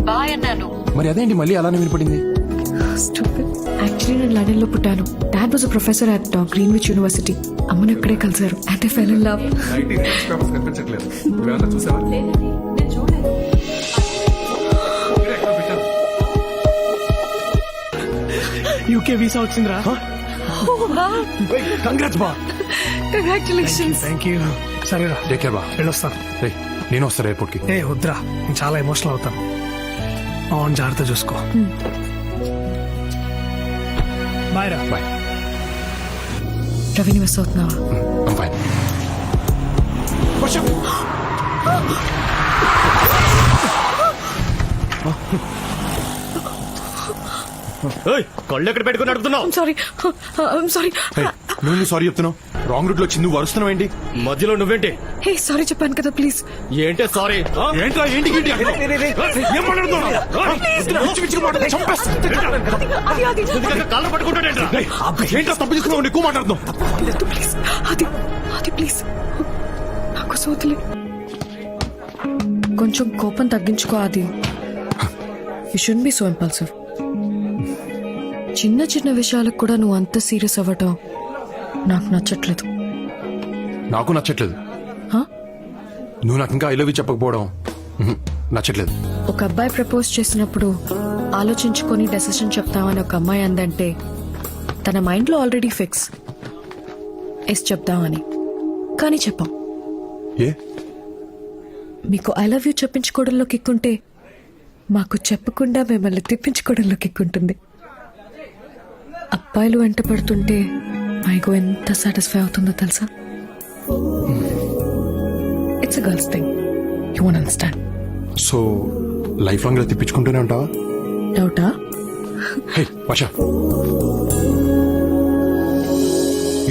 Bye అన్నాను. మరి అదేంటి మళ్ళీ అలానే వినపడింది? యాక్చువల్లీ నేను లండన్ లో పుట్టాను. Dad was professor at Greenwich university. అమ్మను అక్కడే కలిసారు. And I fell in love. UK visa వచ్చిందిరా. కంగ్రాట్స్ బా. కంగ్రాచులేషన్స్. Thank you. సరేరా టేక్ కేర్ బా. వెళ్ళొస్తాను. రేయ్, నేను వస్తాను ఎయిర్పోర్ట్కి. ఏ వద్దురా, నేను చాలా ఎమోషనల్ అవుతాను. అవును, జాగ్రత్త చూసుకో. బాయ్ రా. బాయ్. రవిని మిస్ అవుతున్నావా? I'm fine. కళ్ళు ఎక్కడ పెట్టుకుని నడుపుతున్నావు? సారీ. నువ్వు సారీ చెప్తున్నావు. రాంగ్ రూట్ లో వచ్చి నువ్వు వరుస్తున్నావు ఏంటి? మధ్యలో నువ్వేంటి? హే సారీ చెప్పాను కదా, ప్లీజ్. ఏంటే సారీ? ఏంట్రా ఏంటి ఏంటి అంటున్నావు? ఏం మాట్లాడుతున్నావు? పిచ్చి పిచ్చిగా మాట్లాడుతున్నావు. చంపేస్తా. కాళ్ళు పట్టుకుంటాడేంట్రా? ఏంట్రా తప్పు తీసుకున్నావు? ఎక్కువ మాట్లాడుతున్నావు. ప్లీజ్ అది ప్లీజ్ నాకు సోతులే. కొంచెం కోపం తగ్గించుకో అది. You should be so impulsive. చిన్న చిన్న విషయాలకు కూడా నువ్వు అంత సీరియస్ అవ్వటం నాకు నచ్చట్లేదు. నాకు నచ్చట్లేదు. హా? నువ్వు నాకు ఇంకా ఐ లవ్ యూ చెప్పకపోవడం నచ్చట్లేదు. ఒక అబ్బాయి ప్రపోజ్ చేసినప్పుడు ఆలోచించుకొని డెసిషన్ చెప్తామని ఒక అమ్మాయి అందంటే తన మైండ్లో ఆల్రెడీ ఫిక్స్ ఎస్ చెప్దామని. కానీ చెప్పాం. ఏ మీకు ఐ లవ్ యూ చెప్పించుకోవడంలో కిక్కుంటే మాకు చెప్పకుండా మిమ్మల్ని తిప్పించుకోవడంలో కిక్కుంటుంది. అబ్బాయిలు వెంట పడుతుంటే మైగో ఎంత సాటిస్ఫై అవుతుందో తెలుసా? It's a girls thing. You won't understand. So life long తిప్పించుకుంటూనే ఉంటావా? డౌటా? హే వర్ష,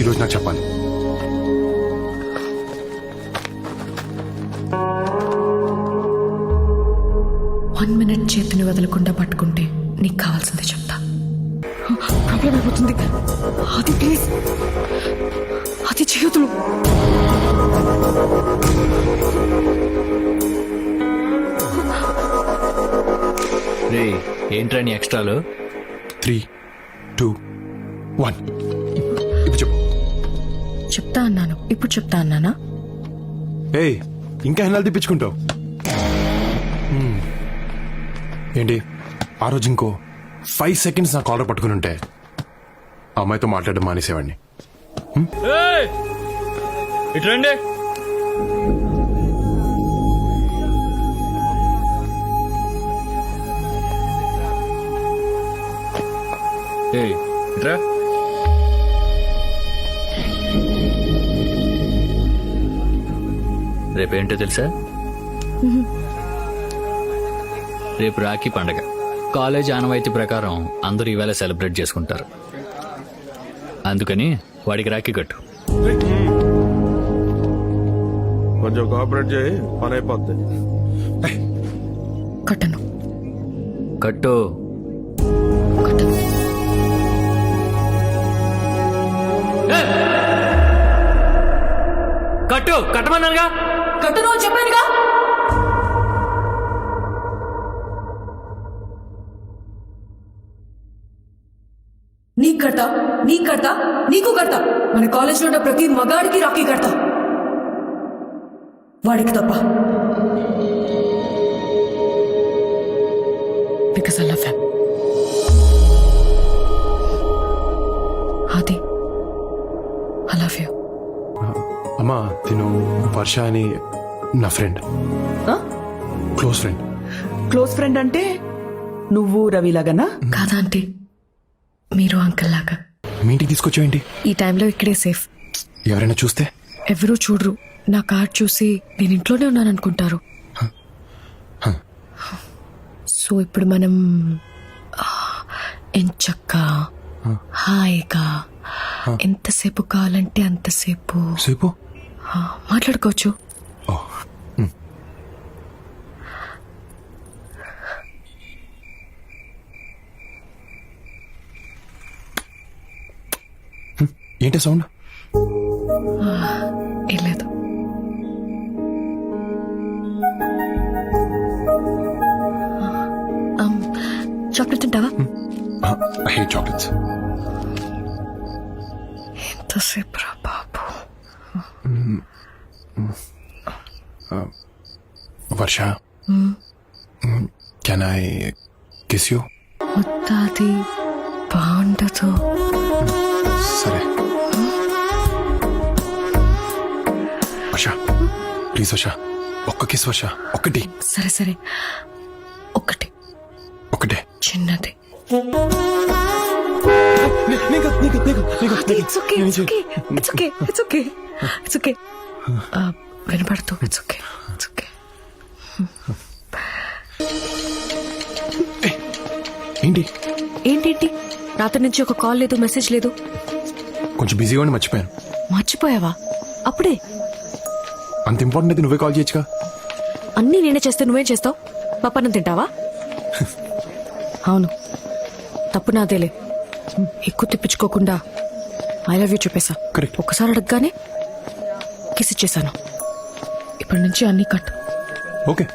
ఈరోజు నాకు చెప్పాలి. వన్ మినిట్ చేతిని వదలకుండా పట్టుకుంటే నీకు కావాల్సింది చెప్తా. ప్రాబ్లం అయిపోతుంది. అది ప్లీజ్, అది చేయొద్దు. రే ఏంట్రా నీ ఎక్స్ట్రాలు? 3, 2, 1 ఇప్పుడు చెప్పు. చెప్తా అన్నాను, ఇప్పుడు చెప్తా అన్నానా? ఏయ్, ఇంకా ఎన్నాళ్ళు తిప్పించుకుంటావు? ఏంటి ఆ రోజు ఇంకో 5 seconds నా కాలర్ పట్టుకుని ఉంటే ఆ అమ్మాయితో మాట్లాడడం మానేసేవాడిని. ఇట్రండి. ఇట్రా. రేపేంటో తెలుసా? రేపు రాఖీ పండగ. కాలేజ్ ఆనవాయితీ ప్రకారం అందరూ ఈవేళ సెలబ్రేట్ చేసుకుంటారు. అందుకని వాడికి రాఖీ కట్టు. కొంచెం కోఆపరేట్ చేయి, పని అయిపోద్ది. కట్టను. కట్టు. కట్టను. కట్టు. కట్టమన్నానుగా. కట్టను చెప్పానుగా. నీకు కడతా, నీకు కడతా, నీకు కడతా. మన కాలేజ్ లో ఉన్న ప్రతి మగాడికి రాఖీ కడతా, వాడికి తప్ప. Because I love him. అది ఐ లవ్ యూ. అమ్మా, తిను వర్ష అని నా friend, close friend. Close friend అంటే నువ్వు రవిలాగనా? కాదా ఆంటీ, మీరు అంకల్ లాగా. మీ ఇంటికి తీసుకొచ్చావేంటి? ఈ టైంలో ఇక్కడే సేఫ్. ఎవరైనా చూస్తే? ఎవరూ చూడరు. నా కార్డ్ చూసి నేను ఇంట్లోనే ఉన్నాను అనుకుంటారు. సో ఇప్పుడు మనం ఎంచక్కా హాయిగా ఎంతసేపు కావాలంటే అంతసేపు సేపు మాట్లాడుకోవచ్చు. ఏంటి సౌండ్? ఏం లేదు. చాక్లెట్ తింటావా? I hate chocolates. ఎంతసేపు రా బాబు. వర్ష, కెన్ ఐ కిస్ యూ? వద్దాది, బాగుండదు. సరే. వర్ష ప్లీజ్ వర్ష ఒక్క కిస్ వర్ష ఒక్కటి సరే సరే ఒక్కటి ఒకటే చిన్నది వినపడుతూ ఇట్స్ ఓకే ఇట్స్ ఓకే. ఏంటి ఏంటేంటి రాత్రి నుంచి ఒక కాల్ లేదు మెసేజ్ లేదు. కొంచెం బిజీగా ఉండి మర్చిపోయాను. మర్చిపోయావా అప్పుడే? అంత ఇంపార్టెంట్ అయితే నువ్వే కాల్ చేయొచ్చుగా. అన్నీ నేనే చేస్తే నువ్వేం చేస్తావు? పప్పన్నం తింటావా? అవును తప్పు నాదేలే. ఎక్కువ తిప్పించుకోకుండా ఐ లవ్ యూ చెప్పేశా. Correct. ఒక్కసారి అడగగానే కిస్ ఇచ్చేసాను. ఇప్పటి నుంచి అన్నీ కట్. ఓకే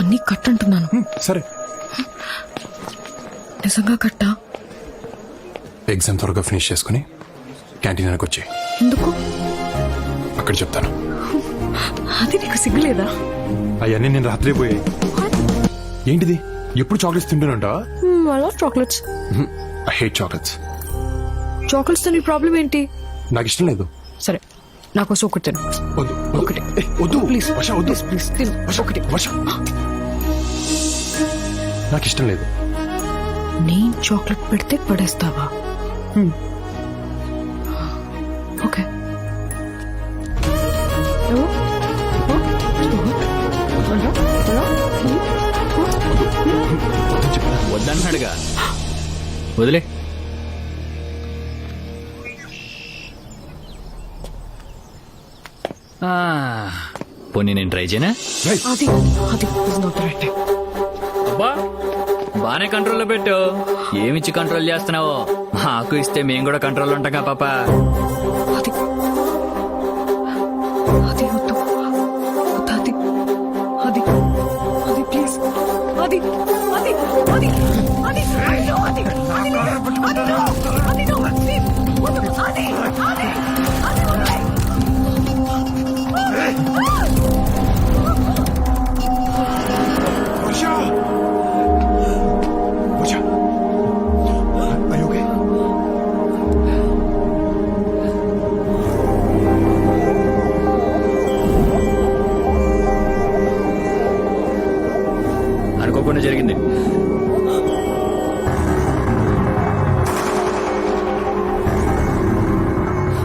అన్నీ కట్ అంటున్నాను. సరే. నిజంగా కట్టా? ఎగ్జామ్ త్వరగా ఫినిష్ చేసుకుని క్యాంటీన్ వెనక్కి వచ్చి ఎందుకు? అక్కడ చెప్తాను. అది నీకు సిగ్గులేదా? అవన్నీ నేను రాత్రి పోయాయి. ఏంటిది ఎప్పుడు చాక్లెట్స్ తింటూనే ఉంటావా? I love chocolates. I hate chocolates. Chocolates తో నీ ప్రాబ్లం ఏంటి? నాకు ఇష్టం లేదు. సరే నా కోసం ఒకటి తిను. వద్దు ఒకటి. వద్దు ప్లీజ్ వర్ష వద్దు ప్లీజ్ తిను. ఒకటి. వర్ష నాకు ఇష్టం లేదు. నేను చాక్లెట్ పెడితే పడేస్తావా? ఓకే. వద్దన్నాడుగా వదిలే. పోనీ నేను ట్రై చేయనా? అది అది is not the right time. అబ్బా బానే కంట్రోల్లో పెట్టు. ఏమిచ్చి కంట్రోల్ చేస్తున్నావో మాకు ఇస్తే మేము కూడా కంట్రోల్ ఉంటాం కా పాప. అది అది వద్దు అది అది అది ప్లీజ్ అది అది అది అది no, అది అది no, అది no, అది no, please, వద్దు, అది అది అది వదిలేయ్. వర్ష వర్ష are you okay? అనుకోకుండా జరిగింది.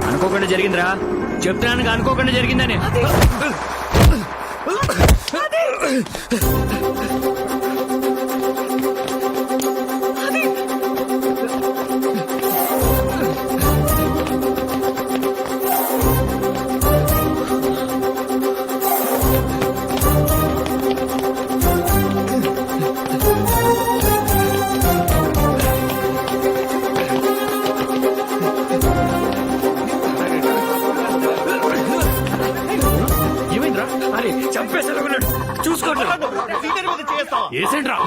అనుకోకుండా జరిగిందిరా. చెప్తున్నాను అనుకోకుండా జరిగిందని. ఏమైందిరా? అరే చంపేసాడు చూసుకోండి. ఏసేంట్రా?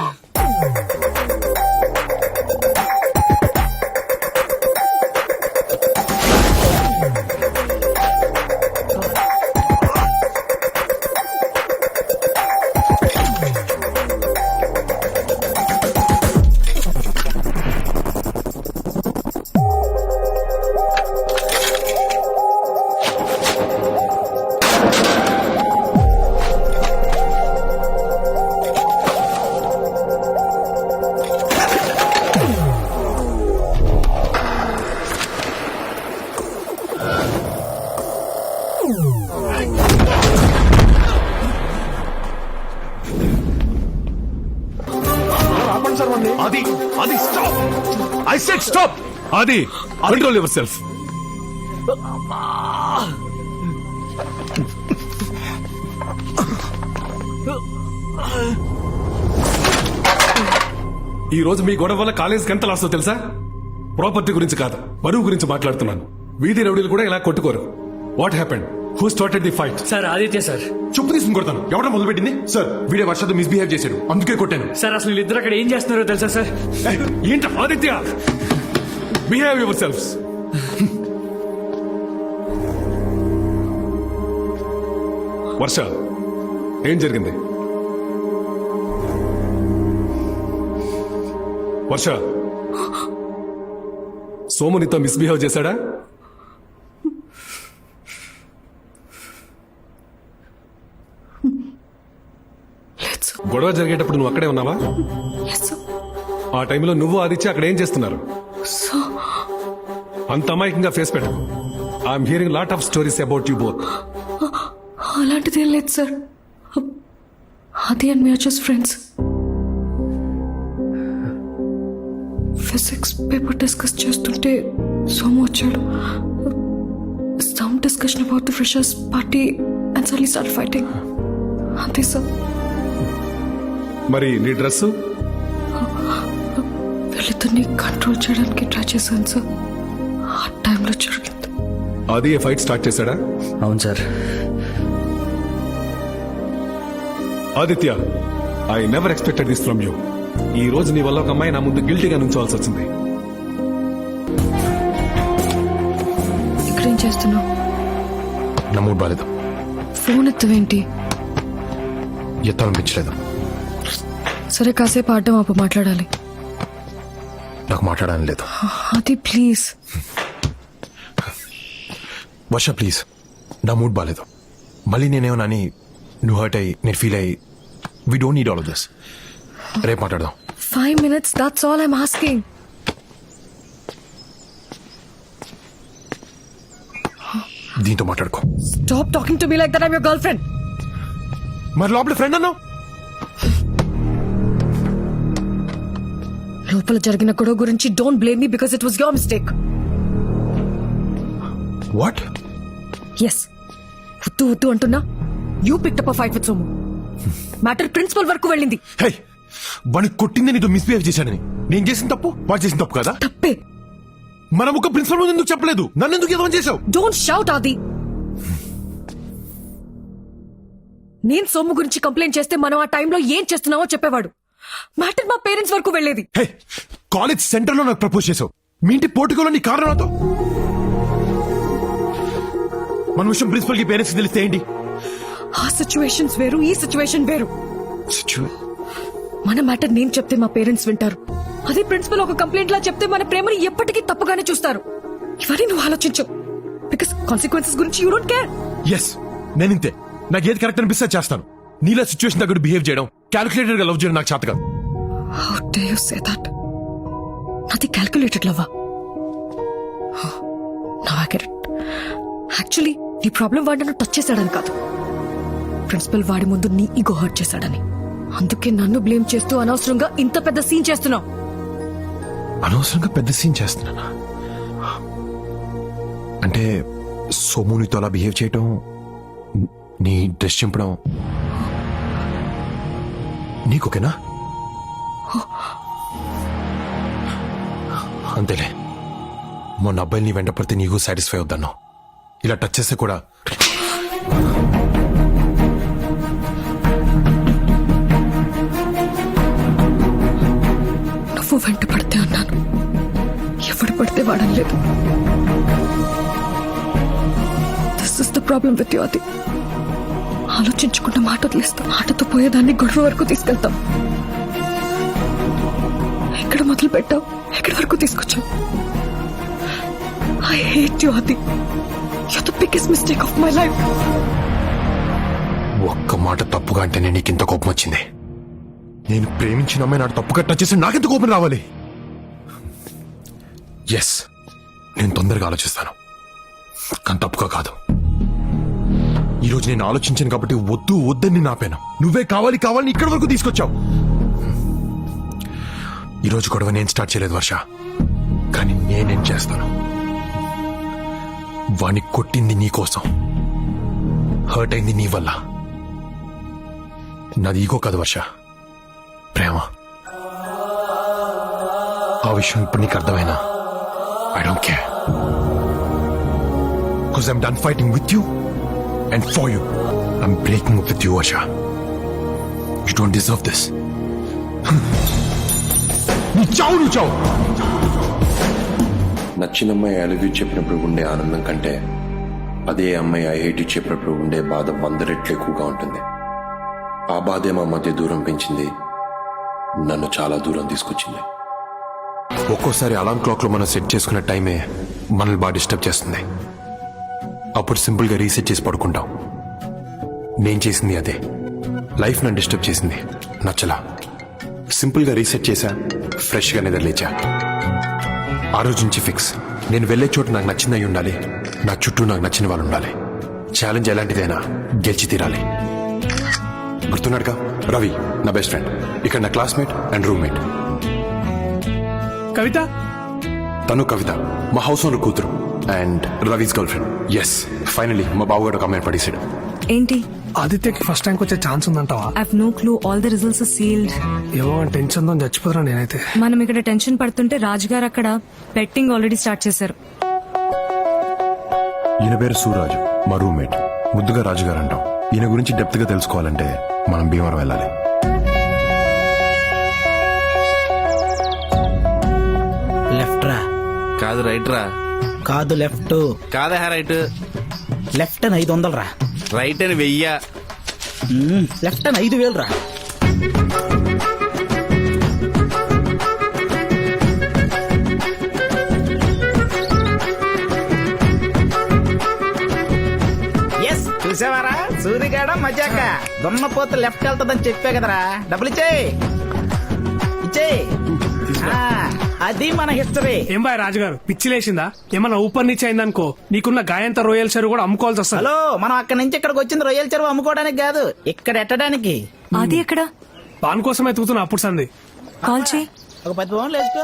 అది అది స్టాప్. I said stop. అది కంట్రోల్ యువర్ సెల్ఫ్. ఈ రోజు మీ గొడవ వల్ల కాలేజీకి ఎంత లాస్ తెలుసా? ప్రాపర్టీ గురించి కాదు, బరువు గురించి మాట్లాడుతున్నాను. వీధి రౌడీలు కూడా ఇలా కొట్టుకోరు. What happened? Who started the fight? Sir Aditya sir. చెప్పు తీసుకుని కొడతాను. ఎవడ మొదలు పెట్టింది? సార్ వీడే వర్షతో మిస్బిహేవ్ చేశాడు, అందుకే కొట్టాను. సార్ అసలు వీళ్ళిద్దరు అక్కడ ఏం చేస్తున్నారో తెలుసా సార్? ఏంట Aditya? Behave yourselves. Varsha ఏం జరిగింది? వర్ష సోము నీతో మిస్బిహేవ్ చేశాడా? గొడవ జరిగేటప్పుడు నువ్వు అక్కడే ఉన్నావా? Yes sir. ఆ టైంలో నువ్వు ఆదిత్య అక్కడ ఏం చేస్తున్నారు? సో అంత అమాయకంగా ఫేస్ పెట్టు. I'm hearing lot of stories about you both. అలాంటిదేం లేదు సార్. అది అండ్ మీరు just friends. Physics paper discuss చేస్తుంటే సోము వచ్చాడు. Some discussion about the freshers party and suddenly start fighting. అంతే సార్. మరి నీ డ్రెస్? వీళ్ళిద్దరిని కంట్రోల్ చేయడానికి ట్రై చేశాను సార్. ఆ టైంలో జరిగింది. అది ఏ ఫైట్ స్టార్ట్ చేశాడా? అవును sir. Aditya, I never expected this from you. ఈ రోజు నీ వల్ల ఒక అమ్మాయి నా ముందు గిల్టీగా నుంచోవాల్సి వచ్చింది. ఇక్కడేం చేస్తున్నావు? నా మూడ్ బాలేదు. ఫోన్ ఎత్తవేంటి? ఎత్తాలనిపించలేదు. సరే కాసేపు ఆడటం ఆపు, మాట్లాడాలి. నాకు మాట్లాడాలని లేదు. అది ప్లీజ్. వర్ష ప్లీజ్, నా మూడ్ బాలేదు. మళ్ళీ నేనేమన్నా అని నువ్వు హర్ట్ అయ్యి నేను ఫీల్ అయ్యి we don't need all of this. రేపు మాట్లాడదాం. 5 minutes, that's all I'm asking. దీంతో మాట్లాడుకో. Stop talking to me like that. I'm your girlfriend. మరి లోపల ఫ్రెండ్ అన్నావు. లోపల జరిగిన గొడవ గురించి don't blame me because it was your mistake. What? Yes, వద్దు వద్దు అంటున్నా. You picked up a fight with Somu. Matter principal వరకు వెళ్ళింది. హే, వాడిని కొట్టింది నీతో మిస్బిహేవ్ చేశాడని. నేను చేసిన తప్పు వాడు చేసిన తప్పు కదా? తప్పే. మనం ఒక ప్రిన్సిపల్ ముందు ఎందుకు చెప్పలేదు? నన్ను ఎందుకు ఎదవం చేశావు? డోంట్ షౌట్ ఆది. నేను సోము గురించి కంప్లైంట్ చేస్తే మనం ఆ టైంలో ఏం చేస్తున్నావో చెప్పేవాడు. మ్యాటర్ మా పేరెంట్స్ వరకు వెళ్ళేది. హే, కాలేజ్ సెంటర్ లో నాకు ప్రపోజ్ చేసావు. మీ ఇంటి పోర్టుకోలో నీ కారణంతో మన విషయం ప్రిన్సిపల్ కి పేరెంట్స్ తెలిస్తే ఏంటి? ఆ సిచ్యువేషన్స్ వేరు, ఈ సిచ్యువేషన్ వేరు. మన మ్యాటర్ నేను చెప్తే మా పేరెంట్స్ వింటారు. అదే ప్రిన్సిపల్ ఒక కంప్లైంట్ లా చెప్తే మన ప్రేమని ఎప్పటికీ తప్పుగానే చూస్తారు. ఇవన్నీ నువ్వు ఆలోచించు. బికాస్ కాన్సిక్వెన్సెస్ గురించి యూ డోంట్ కేర్. ఎస్, నేను ఇంతే. నాకు ఏది కరెక్ట్ అనిపిస్తే చేస్తాను. నీలా సిచ్యువేషన్ దగ్గర బిహేవ్ చేయడం, క్యాలిక్యులేటెడ్ గా లవ్ చేయడం నాకు చేత కాదు. How dare you say that? నాది క్యాల్కులేటెడ్ లవ్వా? Now I get it. Actually నీ ప్రాబ్లం వాడు నన్ను టచ్ చేశాడని కాదు, ప్రిన్సిపల్ వాడి ముందు నీ ఈగో హర్ట్ చేశాడని. అందుకే నన్ను బ్లేమ్ చేస్తూ అనవసరంగా ఇంత పెద్ద సీన్ చేస్తున్నావు. అనవసరంగా పెద్ద సీన్ చేస్తున్నానా? అంటే సోమునితో అలా బిహేవ్ చేయటం, నీ డ్రెస్ చింపడం నీకోకేనా? అంతేలే. మొన్న అబ్బాయిని నీ వెంట పడితే నీకు సాటిస్ఫై అవుతాను. ఇలా టచ్ చేస్తే కూడా నువ్వు వెంట పడితే అన్నాను, ఎవడు పడితే వాడలేదు. This is the problem with you అది. ఆలోచించకుండా మాట వదిలేస్తాం. మాటతో పోయేదాన్ని గొడవ వరకు తీసుకెళ్తాం. ఎక్కడ మొదలు పెట్టావు, ఎక్కడి వరకు తీసుకొచ్చావు? ఐ హేట్ యు అది. You're the biggest mistake of my life. ఒక్క మాట తప్పుగా అంటేనే నీకింత కోపం వచ్చింది. నేను ప్రేమించిన అమ్మాయి నాకు తప్పుగా టచ్ చేసి నాకెంత కోపం రావాలి? ఎస్, నేను తొందరగా ఆలోచిస్తాను, కానీ తప్పుగా కాదు. ఈరోజు నేను ఆలోచించాను కాబట్టి వద్దు వద్దని నాపాను. నువ్వే కావాలి కావాలని ఇక్కడి వరకు తీసుకొచ్చావు. ఈరోజు గొడవ నేను స్టార్ట్ చేయలేదు వర్ష, కానీ నేనేం చేస్తాను. వాణ్ణి కొట్టింది నీ కోసం, హర్ట్ అయింది నీ వల్ల. నాది ఈగో కాదు వర్ష, ప్రేమ. ఆ విషయం ఇప్పుడు నీకు అర్థమైనా I don't care. Because I'm done fighting with you and for you. I'm breaking up with you Varsha. You don't deserve this. నువ్వు చావు. నచ్చిన అమ్మాయి ఐ లవ్ యూ చెప్పినప్పుడు ఉండే ఆనందం కంటే అదే అమ్మాయి ఐ హేట్ యూ చెప్పినప్పుడు ఉండే బాధ 100 రెట్లు ఎక్కువగా ఉంటుంది. ఆ బాధే మా మధ్య దూరం పెంచింది, నన్ను చాలా దూరం తీసుకొచ్చింది. ఒక్కోసారి అలారం క్లాక్ లో మనం సెట్ చేసుకున్న టైమే మనల్ని బాగా డిస్టర్బ్ చేస్తుంది. అప్పుడు సింపుల్ గా రీసెట్ చేసి పడుకుంటాం. నేను చేసింది అదే. లైఫ్ నన్ను డిస్టర్బ్ చేసింది. నచ్చలా. సింపుల్గా రీసెట్ చేశా, ఫ్రెష్గా నిద్రలేచా. ఆ రోజు నుంచి ఫిక్స్, నేను వెళ్ళే చోటు నాకు నచ్చిందై ఉండాలి, నా చుట్టూ నాకు నచ్చిన వాళ్ళు ఉండాలి. ఛాలెంజ్ ఎలాంటిదైనా గెలిచి తీరాలి. గుర్తున్నాడుగా రవి, నా బెస్ట్ ఫ్రెండ్, ఇక్కడ నా క్లాస్మేట్ అండ్ రూమ్మేట్. కవిత తను కవిత, మా హౌస్ ఓనర్ కూతురు and Ravi's girlfriend. Yes, finally మా బావగాడు ఒక అమ్మాయిని పడేసాడు. ఏంటి? ఆదిత్యకి ఫస్ట్ ర్యాంక్ వచ్చే ఛాన్స్ ఉందంటావా? I have no clue. All the results are sealed. ఏమో టెన్షన్ తో చచ్చిపోతున్నా నేనైతే. మనం ఇక్కడ టెన్షన్ పడుతుంటే రాజు గారు అక్కడ బెట్టింగ్ ఆల్రెడీ స్టార్ట్ చేశారు. ఈయన పేరు సూరాజు, మా రూమ్మేట్. ముద్దుగా రాజుగారు అంటాం. ఈయన గురించి డెప్త్ గా తెలుసుకోవాలంటే మనం భీమవరం వెళ్ళాలి. లెఫ్ట్ రా. కాదు రైట్ రా. కాదు లెఫ్ట్. కాదా రైట్. లెఫ్ట్ అని 500 రా. రైట్ అని 1000. లెఫ్ట్ అని 5000 రా. ఎస్, చూసావారా సూరిగాడ మజాక. దొన్నపోత లెఫ్ట్ వెళ్తుందని చెప్పే కదరా. డబ్బులు ఇచ్చేయి. అది మన హిస్టరీ. ఏం బాయ్ రాజుగారు, పిచ్చిలేసిందా? ఏమన్నా ఊపర్ నుంచి అయిందనుకో, నీకున్న గాయంత రొయ్యల చెరువు కూడా అమ్ముకోవాల్సి వస్తుంది. హలో, మనం అక్కడి నుంచి ఇక్కడికి వచ్చింది రొయ్యల చెరువు అమ్ముకోవడానికి కాదు, ఇక్కడ ఎట్టడానికి. అది ఎక్కడ? పాన్ కోసం ఎత్తుకుతున్నా అప్పుడు సంది. కాల్ చేయి. ఒక 10 పౌండ్లు వేసుకో.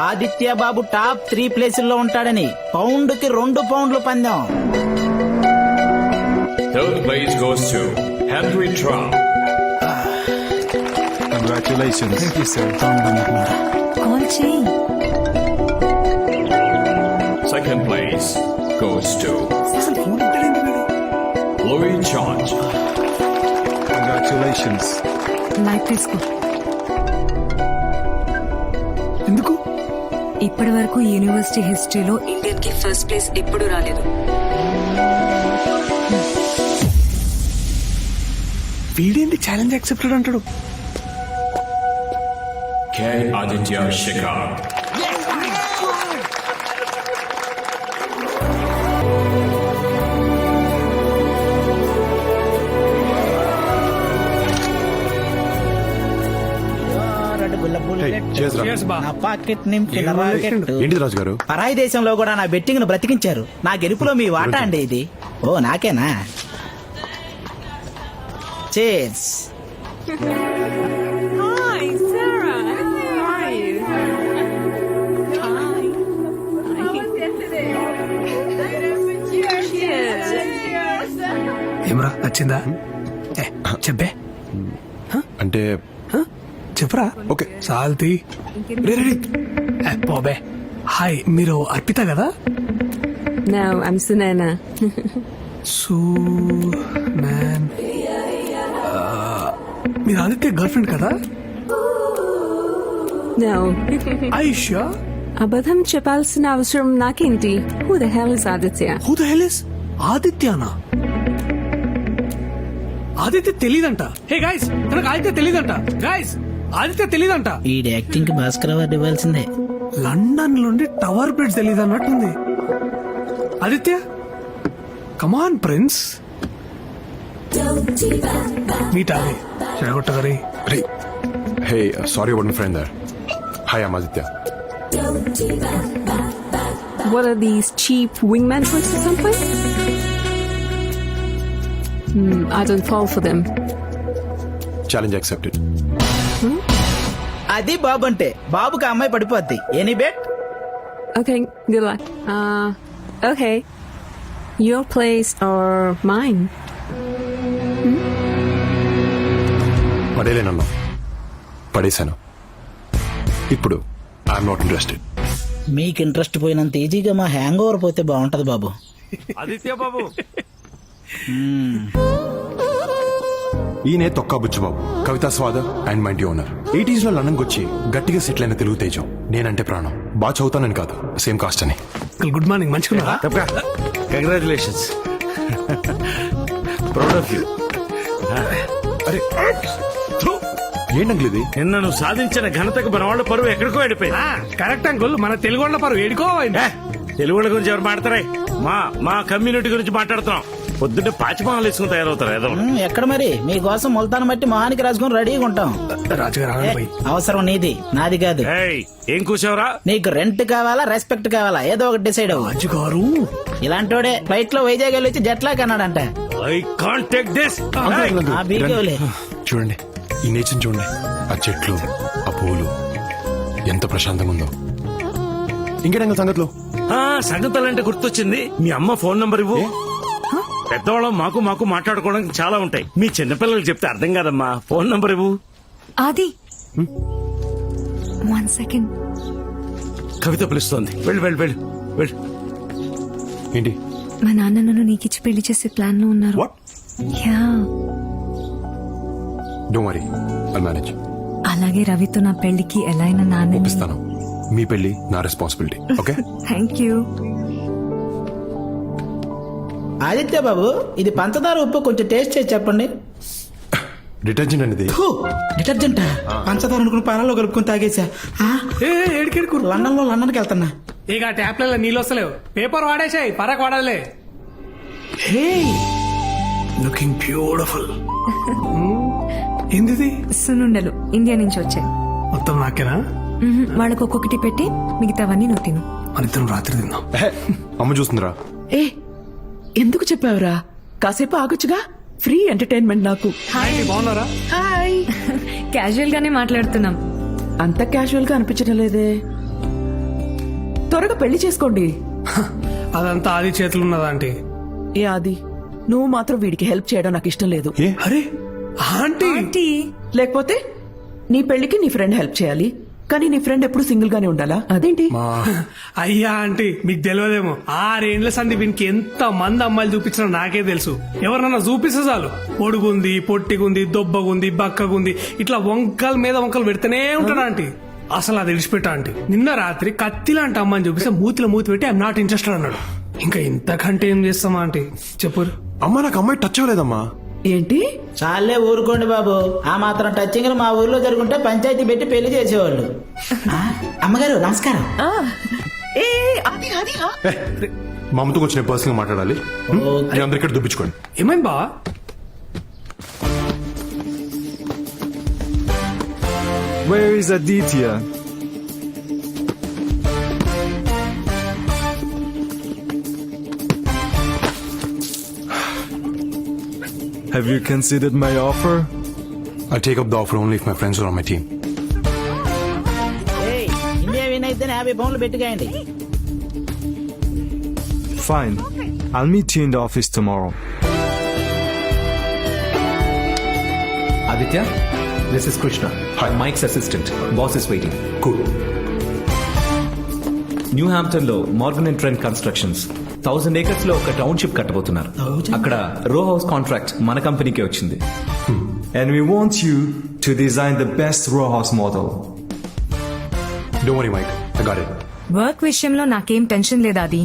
ఆదిత్య బాబు టాప్ 3 ప్లేసుల్లో ఉంటాడని పౌండ్ కి 2 పౌండ్లు పందెం. Third place goes to Henry Trump. Congratulations. Thank you sir. Call చేయి. Second place goes to Louis George. Congratulations. Like తీసుకో. ఎందుకు? ఇప్పటి వరకు యూనివర్సిటీ హిస్టరీలో ఇండియన్ కి ఫస్ట్ ప్లేస్ ఎప్పుడు రాలేదు. వీడేంటి ఛాలెంజ్ యాక్సెప్టెడ్ అంటాడు? K. Aditya Shekhar. Cheers బా. నా పాకెట్ నింపిన రాకెట్. ఏంటి రాజుగారు? పరాయి దేశంలో కూడా నా బెట్టింగ్ ను బ్రతికించారు. నా గెలుపులో మీ వాటా అండి ఇది. ఓ నాకేనా? చేర్స్. ఏమరా నచ్చిందా? చెప్పే. అంటే చెప్పరా. ఓకే. సాల్తీ పోబే. హాయ్, మీరు అర్పిత కదా? No, I'm Sunana. మీరు ఆదిత్య గర్ల్ ఫ్రెండ్ కదా? No. ఐషా. అబద్ధం చెప్పాల్సిన అవసరం నాకేంటి? Who the hell is Aditya? Who the hell is ఆదిత్యనా? ఆదిత్య తెలీదంట. హే గైస్, తనకు ఆదిత్య తెలీదంట. గైస్, ఆదిత్య తెలీదంట. ఈ యాక్టింగ్ కి భాస్కర్ అవార్డు ఇవ్వాల్సిందే. లండన్ నుండి టవర్ బ్రిడ్జ్ తెలీదు అన్నట్టుంది. Aditya, come on prince. Meet Adi చెడగొట్టగరి. Hey, sorry about my friend there. Hi, I'm Aditya. What are these cheap wingman tricks or something? I don't fall for them. Challenge accepted. అది బాబు అంటే. బాబుకి ఆ అమ్మాయి పడిపోద్ది. Any bet? Okay, good luck. Okay. Your place or mine? పడేలేనన్నా, పడేశాను. ఇప్పుడు ఐఎమ్ నాట్ ఇంట్రెస్టెడ్. మీకు ఇంట్రెస్ట్ పోయినంత ఈజీగా మా హ్యాంగ్ ఓవర్ పోతే బాగుంటది బాబు. ఆదిత్య బాబు. ఈయనే తొక్కా బుచ్చుబాబు, కవితా స్వాద అండ్ మై ఓనర్. 80s లో లండన్కి వచ్చి గట్టిగా సెటిల్ అయిన తెలుగు తేజం. నేనంటే ప్రాణం. బాగా చదువుతానని కాదు, సేమ్ కాస్ట్ అని. Good morning. మంచిగా కంగ్రాచులేషన్స్. Proud of you. అరే ఏంటంకుల్ ఇది? నిన్న నువ్వు సాధించిన ఘనతకు మన వాళ్ళ పరువు ఎక్కడికో వెళ్ళిపోయింది. కరెక్ట్ అంకుల్, మన తెలుగు వాళ్ళ పరువు ఏడుకో. తెలుగు వాళ్ళ గురించి ఎవరు మాట్లాడతారా? మా కమ్యూనిటీ గురించి మాట్లాడుతున్నాం. పొద్దున్నే పాచిమహాలు వేసుకుని తయారవుతారు ఏదో ఎక్కడ మరి మీకోసం ముల్తాన్ బట్టి మొహానికి రాసుకుని రెడీగా ఉంటాం. రాజుగారు ఏ, ఆగండి భయ్. అవసరం నీది నాది కాదు. ఏం కూర్చోవరా? నీకు రెంట్ కావాలా రెస్పెక్ట్ కావాలా ఏదో ఒకటి డిసైడ్ అవ్వు. రాజుగారు ఇలాంటోడే ఫ్లైట్ లో వైజాగ్ వెళ్ళి వచ్చి జెట్ లాగ్ అన్నాడంట. I can't take this. ఆ బీకేవులే. చూడండి ఈ నేచర్ చూడండి, ఆ చెట్లు, ఆ పూలు ఎంత ప్రశాంతంగా ఉందో. ఇంకేంటి సంగతులు? సంగతులంటే గుర్తొచ్చింది, మీ అమ్మ ఫోన్ నంబర్ ఇవ్వు. పెద్దవాళ్ళం మాకు మాట్లాడుకోవడానికి చాలా ఉంటాయి. మీ చిన్నపిల్లలు చెప్తే అర్థం కాదమ్మా. ఫోన్ నంబర్ ఇవ్వు. ఆది 1 సెకండ్. కవిత పిలుస్తోంది. వెళ్ళు వెళ్ళు వెళ్ళు వెళ్ళు. ఏంటి? మా నాన్న నన్ను నీకిచ్చి పెళ్లి చేసే ప్లాన్ లో ఉన్నారు. Yeah. Don't worry, I'll manage. అలాగే రవితో నా పెళ్లికి ఎలా అయినా నాన్న ఒప్పిస్తాను. మీ పెళ్లి నా responsibility. Okay? Thank you. Aditya బాబు, ఇది పంచదార ఉప్పు కొంచెం టేస్ట్ చేసి చెప్పండి. డిటర్జెంట్ అనేది డిటర్జెంట్ పంచదార అనుకుని పాలలో కలుపుకొని తాగేసా. ఏడికేడుకు లండన్కి వెళ్తున్నా. ఇక ట్యాప్లలో నీళ్ళు వస్తలేవు, పేపర్ వాడేసాయి, పరకు వాడాలే. Looking beautiful. ఏంది? సున్నుండలు ఇండియా నుంచి వచ్చాయి. మొత్తం నాకేనా? వాళ్ళకు ఒక్కొక్కటి పెట్టి మిగతావన్నీ నువ్వు తిను. మనిద్దరం రాత్రి తిందాం. అమ్మ చూస్తుందిరా. ఏ ఎందుకు చెప్పావురా? కాసేపు ఆగొచ్చుగా, ఫ్రీ ఎంటర్టైన్మెంట్ నాకు. బాగున్నారా? హాయ్. క్యాజువల్ గానే మాట్లాడుతున్నాం. అంత క్యాజువల్ గా అనిపించడం లేదే. త్వరగా పెళ్లి చేసుకోండి. అదంతా ఆది చేతులు ఉన్నదా ఆంటీ? ఏ ఆది, నువ్వు మాత్రం వీడికి హెల్ప్ చేయడం నాకు ఇష్టం లేదు. అరే ఆంటీ, లేకపోతే నీ పెళ్లికి నీ ఫ్రెండ్ హెల్ప్ చేయాలి, కానీ నీ ఫ్రెండ్ ఎప్పుడు సింగిల్ గానే ఉండాలా? అదేంటి? అయ్యా ఆంటీ, మీకు తెలియదేమో, 6 ఏండ్ల సంది వీనికి ఎంత మంది అమ్మాయిలు చూపించినా నాకే తెలుసు. ఎవరన్నా చూపిస్తే చాలు, పొడుగుంది, పొట్టిగుంది, దొబ్బగుంది, బక్కగుంది, ఇట్లా వంకల మీద వంకలు పెడితేనే ఉంటాడు ఆంటీ. అసలు అది విడిచిపెట్టా ఆంటీ. నిన్న రాత్రి కత్తి లాంటి అమ్మాయిని చూపిస్తే మూతిలో మూతి పెట్టి ఐఎమ్ నాట్ ఇంట్రెస్టెడ్ అన్నాడు. ఇంకా ఇంతకంటే ఏం చేస్తామా ఆంటీ చెప్పు. అమ్మ నాకు అమ్మాయి టచ్ అవ్వలేదమ్మా. ఏంటి? చాలే ఊరుకోండి బాబు, ఆ మాత్రం టచింగ్ మా ఊర్లో జరుగుంటే పంచాయతీ పెట్టి పెళ్లి చేసేవాళ్ళు. అమ్మగారు నమస్కారం. మా అమ్మతో కొంచెం పర్సనల్ గా మాట్లాడాలి. మీ అందరి ఇక్కడ దుబ్బించుకోండి. ఏమైంది బా? Where is Aditya? Have you considered my offer? I'll take up the offer only if my friends are on my team. India win అయితే 50 పౌండ్లు పెట్టుకోండి. Fine. I'll meet you in the office tomorrow. Aditya, this is Krishna. Hi. Mike's assistant. Boss is waiting. Cool. New Hampton లో Morgan and Trent Constructions 1000 acres లో ఒక township కట్టబోతున్నారు. అక్కడ రో house contract మన కంపెనీకే వచ్చింది. And we want you to design the best row house model. Don't worry, Mike. I got it. Work విషయంలో నాకేం tension లేదా అది.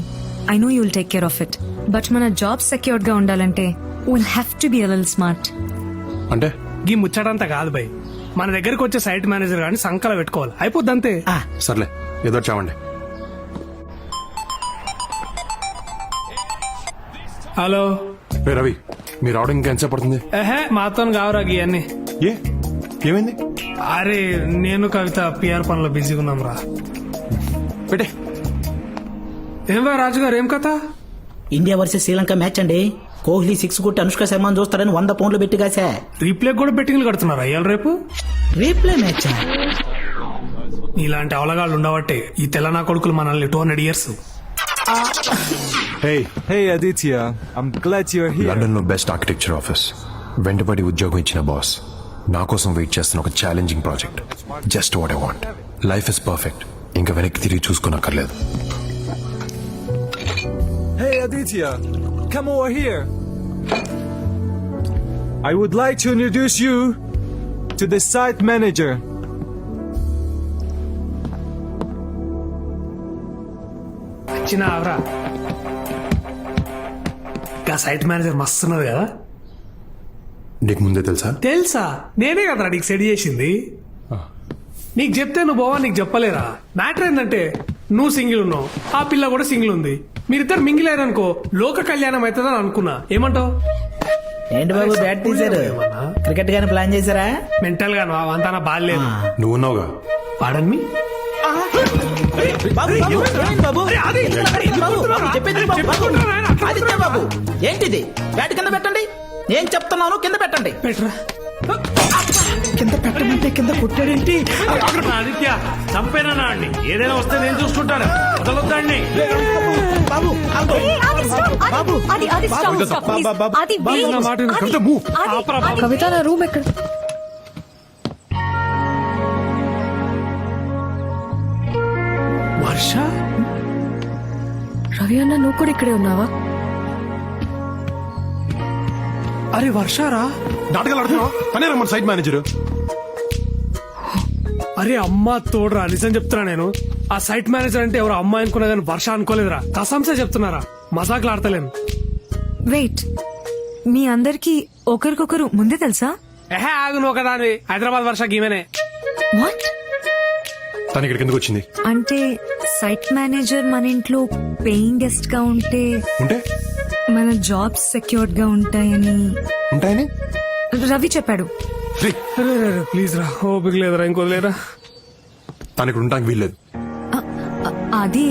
I know you'll take care of it. But మన జాబ్ సెక్యూర్డ్ గా ఉండాలంటే will have to be a little smart. అంటే ఈ ముచ్చటంతా కాదు భయ్, మన దగ్గరకు వచ్చే సైట్ మేనేజర్ గాని సంకల పెట్టుకోవాలి, అయిపోద్ది అంతే. సర్లే ఏదో చావండి. హలో రవి, మీరు రావడం ఇంకా ఎంతసేపు పడుతుంది? మాతో కావరా ఇవన్నీ. ఏమైంది? అరే నేను కవిత పిఆర్ పనిలో బిజీగా ఉన్నాం రా. పెట్టే. ఏం రా రాజుగారు, ఏం కథ? ఇండియా వర్సెస్ శ్రీలంక మ్యాచ్ అండి. కోహ్లీ 6 కొట్టి అనుష్క శర్మను చూస్తాడని 100 పౌండ్లు పెట్టి కాసా. రీప్లే కూడా బెట్టింగ్లు కడుతున్నారా ఇవాళ రేపు? Replay match. ఇలాంటి అవలగాళ్ళు ఉండబట్టే ఈ తెలంగాణ కొడుకులు మనల్ని 200 years. Hey Aditya, I'm glad you're here. London లో బెస్ట్ ఆర్కిటెక్చర్ ఆఫీస్, వెంటబడి ఉద్యోగం ఇచ్చిన బాస్, నా కోసం వెయిట్ చేస్తున్న ఒక challenging project. Just what I want. Life is perfect. ఇంకా వెనక్కి తిరిగి చూసుకోనక్కర్లేదు. Hey Aditya, come over here. I would like to introduce you to the site manager. చిన్న అవరా, ఇంకా సైట్ మేనేజర్ మస్తున్నది కదా. నీకు ముందే తెలుసా? తెలుసా, నేనే కదరా నీకు సెట్ చేసింది. నీకు చెప్తే నువ్వు బావా నీకు చెప్పలేరా. మ్యాటర్ ఏంటంటే నువ్వు సింగిల్ ఉన్నావు, ఆ పిల్ల కూడా సింగిల్ ఉంది. మీరిద్దరు మింగిల్ అయ్యారనుకో లోక కళ్యాణం అవుతుందని అనుకున్నా. ఏమంటావు? ఏంటి బాబు బ్యాట్ తీశారు? క్రికెట్ గాని ప్లాన్ చేశారా? మెంటల్ గా అంతా బాగాలేదు. నువ్వు ఉన్నావుగా. పాడన్ మీ ఆదిత్య బాబు ఏంటిది? బ్యాట్ కింద పెట్టండి. నేను చెప్తున్నాను కింద పెట్టండి. పెట్టరా కింద పెట్టమంటే కింద కొట్టాడేంటి? ఆదిత్య చంపేనా అండి. ఏదైనా వస్తే నేను చూసుకుంటాను. వదలొద్దండి బాబు బాబు కవిత, నా రూమ్ ఎక్కడ? వర్ష, రవి అన్న, నువ్వు కూడా ఇక్కడే ఉన్నావా? అరే వర్షారా, నాటకాలు ఆడుతున్నావు. తనే రమ్మని సైట్ మేనేజర్. అరే అమ్మా తోడురా, నిజం చెప్తున్నా. నేను ఆ సైట్ మేనేజర్ అంటే ఎవరో అమ్మాయి అనుకున్నా కానీ వర్ష అనుకోలేదురా. కసంసే చెప్తున్నారా, మజాకులు ఆడతలేను. వెయిట్, మీ అందరికి ఒకరికొకరు ముందే తెలుసా? ఏహే ఆగు, నువ్వు కదా హైదరాబాద్ వర్ష గీమేనే. వాట్? తను ఇక్కడికి ఎందుకు వచ్చింది? అంటే సైట్ మేనేజర్ మన ఇంట్లో పేయింగ్ గెస్ట్ గా ఉంటే మన జాబ్స్ సెక్యూర్డ్ గా ఉంటాయని రవి చెప్పాడు. ప్లీజ్ రా, ఓపిక లేదురా, ఇంకోలేరా. తను ఇక్కడ ఉండడానికి వీల్లేదు. అది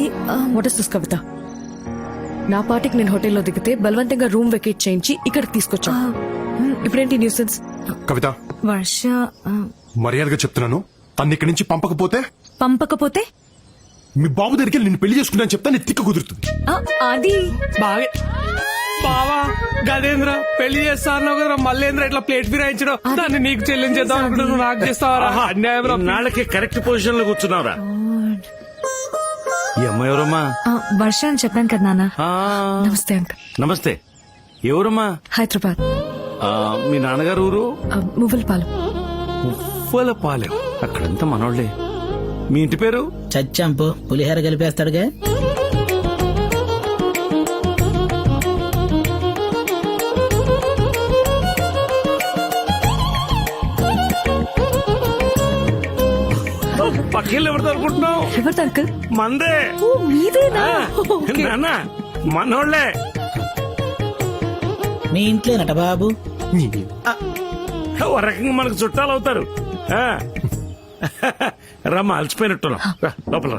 వాట్ ఇస్ దిస్ కవిత? నా పార్టీకి నేను హోటల్లో దిగితే బలవంతంగా రూమ్ వెకేట్ చేయించి ఇక్కడికి తీసుకొచ్చా. ఇప్పుడేంటి న్యూసెన్స్? కవిత, వర్ష మర్యాదగా చెప్తున్నాను, తను ఇక్కడి నుంచి పంపకపోతే మీ బాబు దగ్గరికి నిన్ను పెళ్లి చేసుకుంటాను చెప్తా. నీ తిక్క కుదురుతుంది. అది బాగా బావా గదేంద్ర పెళ్లి చేస్తా అన్నావు కదరా, మల్లేంద్ర ఇట్లా ప్లేట్ ఫిరాయించడం, దాన్ని నీకు చెల్లించేద్దాం అనుకుంటే నువ్వు నాకు చేస్తావరా? అన్యాయం. నాళ్ళకి కరెక్ట్ పొజిషన్ లో కూర్చున్నావురా. ఈ అమ్మాయి ఎవరమ్మా? వర్ష అని చెప్పాను కదా నాన్న. నమస్తే అంకుల్. నమస్తే. ఎవరమ్మా? హైదరాబాద్. మీ నాన్నగారు ఊరు? మువ్వలపాలెం. మువ్వలపాలెం. అక్కడంతా మనోళ్లే. మీ ఇంటి పేరు? చచ్చాంపు పులిహోర కలిపేస్తాడుగా. పక్కిళ్ళు ఎవరితో అనుకుంటున్నావు? ఎవరితో అంకుల్? మందే. మీదేనా? నాన్న మనోళ్లే. మీ ఇంట్లోనట బాబు. ఒక రకంగా మనకు చుట్టాలు అవుతారు. రమ్మ అలసిపోయినట్టున్నా, లోపల.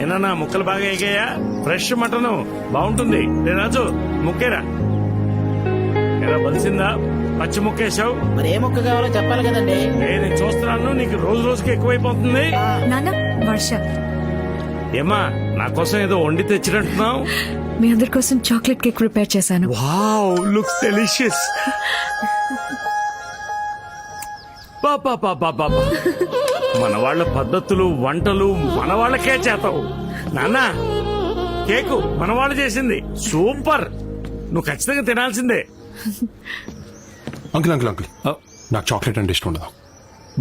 ఏనా ముక్కలు బాగా ఎగాయా? ఫ్రెష్ మటన్ బాగుంటుంది. రాజు ముక్కేరా, ఎలా బలిసిందా? పచ్చి ముక్కేసావు. మరి ఏ ముక్క కావాలో చెప్పాలి కదండి. నేను చూస్తున్నాను, నీకు రోజు రోజుకి ఎక్కువైపోతుంది. నాన్న వర్ష. ఏమా నా కోసం ఏదో వండి తెచ్చినట్టున్నావు? మీ అందరి కోసం చాక్లెట్ కేక్ ప్రిపేర్ చేశాను. Wow, looks delicious. మన వాళ్ళ పద్ధతులు వంటలు మన వాళ్ళకే చేతావు. నాన్న కేకు మన వాళ్ళు చేసింది సూపర్. నువ్వు ఖచ్చితంగా తినాల్సిందే. అంకుల్ అంకుల్ అంకుల్, నాకు చాక్లెట్ అంటే ఇష్టం ఉండదు.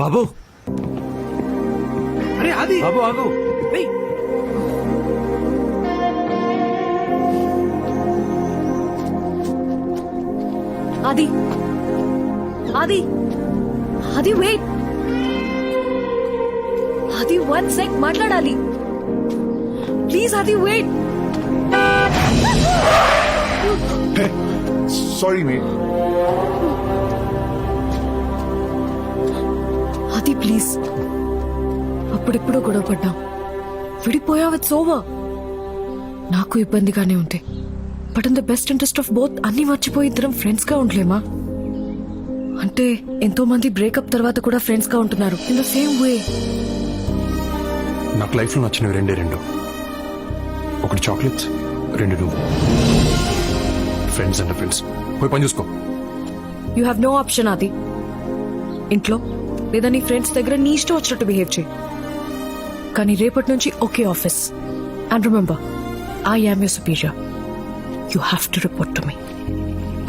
బాబు, అరే అది బాబు ఆగు. అది అది అది వెయిట్, అది 1 sec మాట్లాడాలి ప్లీజ్. అది వెయిట్. Sorry mate. అది ప్లీజ్. అప్పుడెప్పుడో గొడవ పడ్డాం, విడిపోయావు. It's over. నాకు ఇబ్బందిగానే ఉంది, but in the best interest of both అన్ని మర్చిపోయి ఇద్దరం ఫ్రెండ్స్ గా ఉండలేమా? అంటే ఎంతో మంది బ్రేకప్ తర్వాత కూడా ఫ్రెండ్స్ గా ఉంటున్నారు ఇన్ ద సేమ్ వే. నాకు లైఫ్ లో నచ్చినవి రెండు. ఒకటి చాక్లెట్స్, రెండు నువ్వు. Friends and friends. పోయి పని చూసుకో. You have no option. అది ఇంట్లో లేదా నీ ఫ్రెండ్స్ దగ్గర నీ ఇష్టం వచ్చినట్టు బిహేవ్ చేయి. కానీ రేపటి నుంచి ఒకే office. And remember, I am your superior. You have to report to me.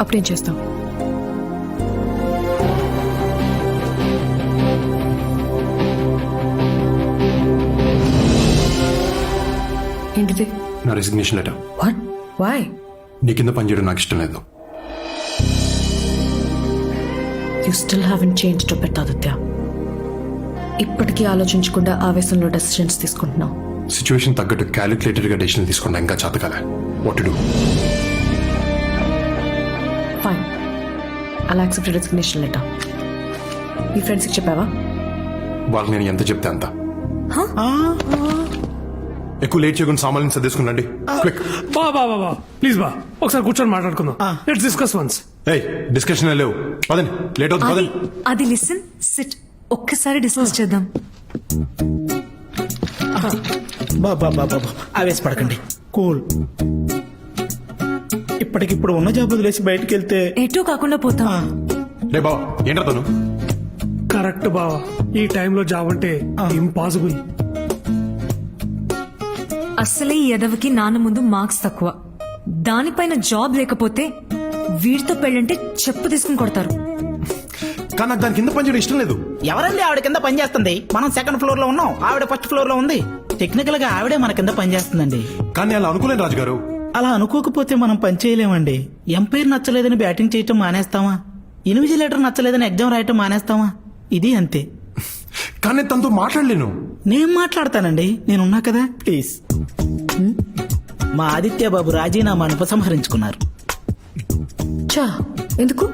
అప్పుడేం చేస్తాం? ఏంటిది? నా రెసిగ్నేషన్ లెటర్. వాట్? వై? నీ కింద పనిచేయడం నాకు ఇష్టం లేదు. You still haven't changed a bit, Aditya. ఇప్పటికీ ఆలోచించకుండా ఆవేశంలో డెసిషన్స్ తీసుకుంటున్నావు. సిచ్యువేషన్ తగ్గట్టు క్యాలిక్యులేటెడ్ గా డెసిషన్ తీసుకున్నా ఇంకా చేతకాల. What to do? ఫైన్, అలా యాక్సెప్ట్ రెసిగ్నేషన్ లెటర్. మీ ఫ్రెండ్స్కి చెప్పావా? వాళ్ళకి నేను ఎంత చెప్తే అంత. ఎక్కువ లేట్ చేయకుండా సామాన్యం సర్దేసుకున్నాండి. క్విక్. బా ప్లీజ్ బా, ఒకసారి కూర్చొని మాట్లాడుకుందాం. Let's discuss once. ఏయ్, డిస్కషన్ లేవు, పదండి, లేట్ అవుతుంది, పదండి. అది లిసన్, సిట్, ఒక్కసారి డిస్కస్ చేద్దాం. బాబా ఆవేశపడకండి, కూల్. ఇప్పటికిప్పుడు ఉన్న జాబ్ వదిలేసి బయటికి వెళ్తే ఎటూ కాకుండా పోతాం. రే బావ, ఏంట్రా తను? కరెక్ట్ బావా, ఈ టైంలో జాబ్ అంటే ఇంపాసిబుల్. అసలే ఈ ఎదవకి నాన్న ముందు మార్క్స్ తక్కువ, దానిపైన జాబ్ లేకపోతే వీడితో పెళ్ళంటే చెప్పు తీసుకుని కొడతారు. కానీ నాకు దాని కింద పనిచేయడం ఇష్టం లేదు. ఎవరండి ఆవిడ కింద పని చేస్తుంది? మనం సెకండ్ ఫ్లోర్ లో ఉన్నాం, ఆవిడ ఫస్ట్ ఫ్లోర్ లో ఉంది. టెక్నికల్ గా ఆవిడే మన కింద పని చేస్తుందండి. కానీ అలా అనుకోలేను రాజుగారు. అలా అనుకోకపోతే మనం పని చేయలేమండి. ఎంపైర్ నచ్చలేదని బ్యాటింగ్ చేయటం మానేస్తామా? ఇన్విజిలేటర్ నచ్చలేదని ఎగ్జామ్ రాయటం మానేస్తామా? ఇది అంతే. కానీ తనతో మాట్లాడలేను. నేను మాట్లాడతానండి, నేనున్నా కదా. ప్లీజ్. మా ఆదిత్య బాబు రాజీనామాను ఉపసంహరించుకున్నారు. చా, ఎందుకు?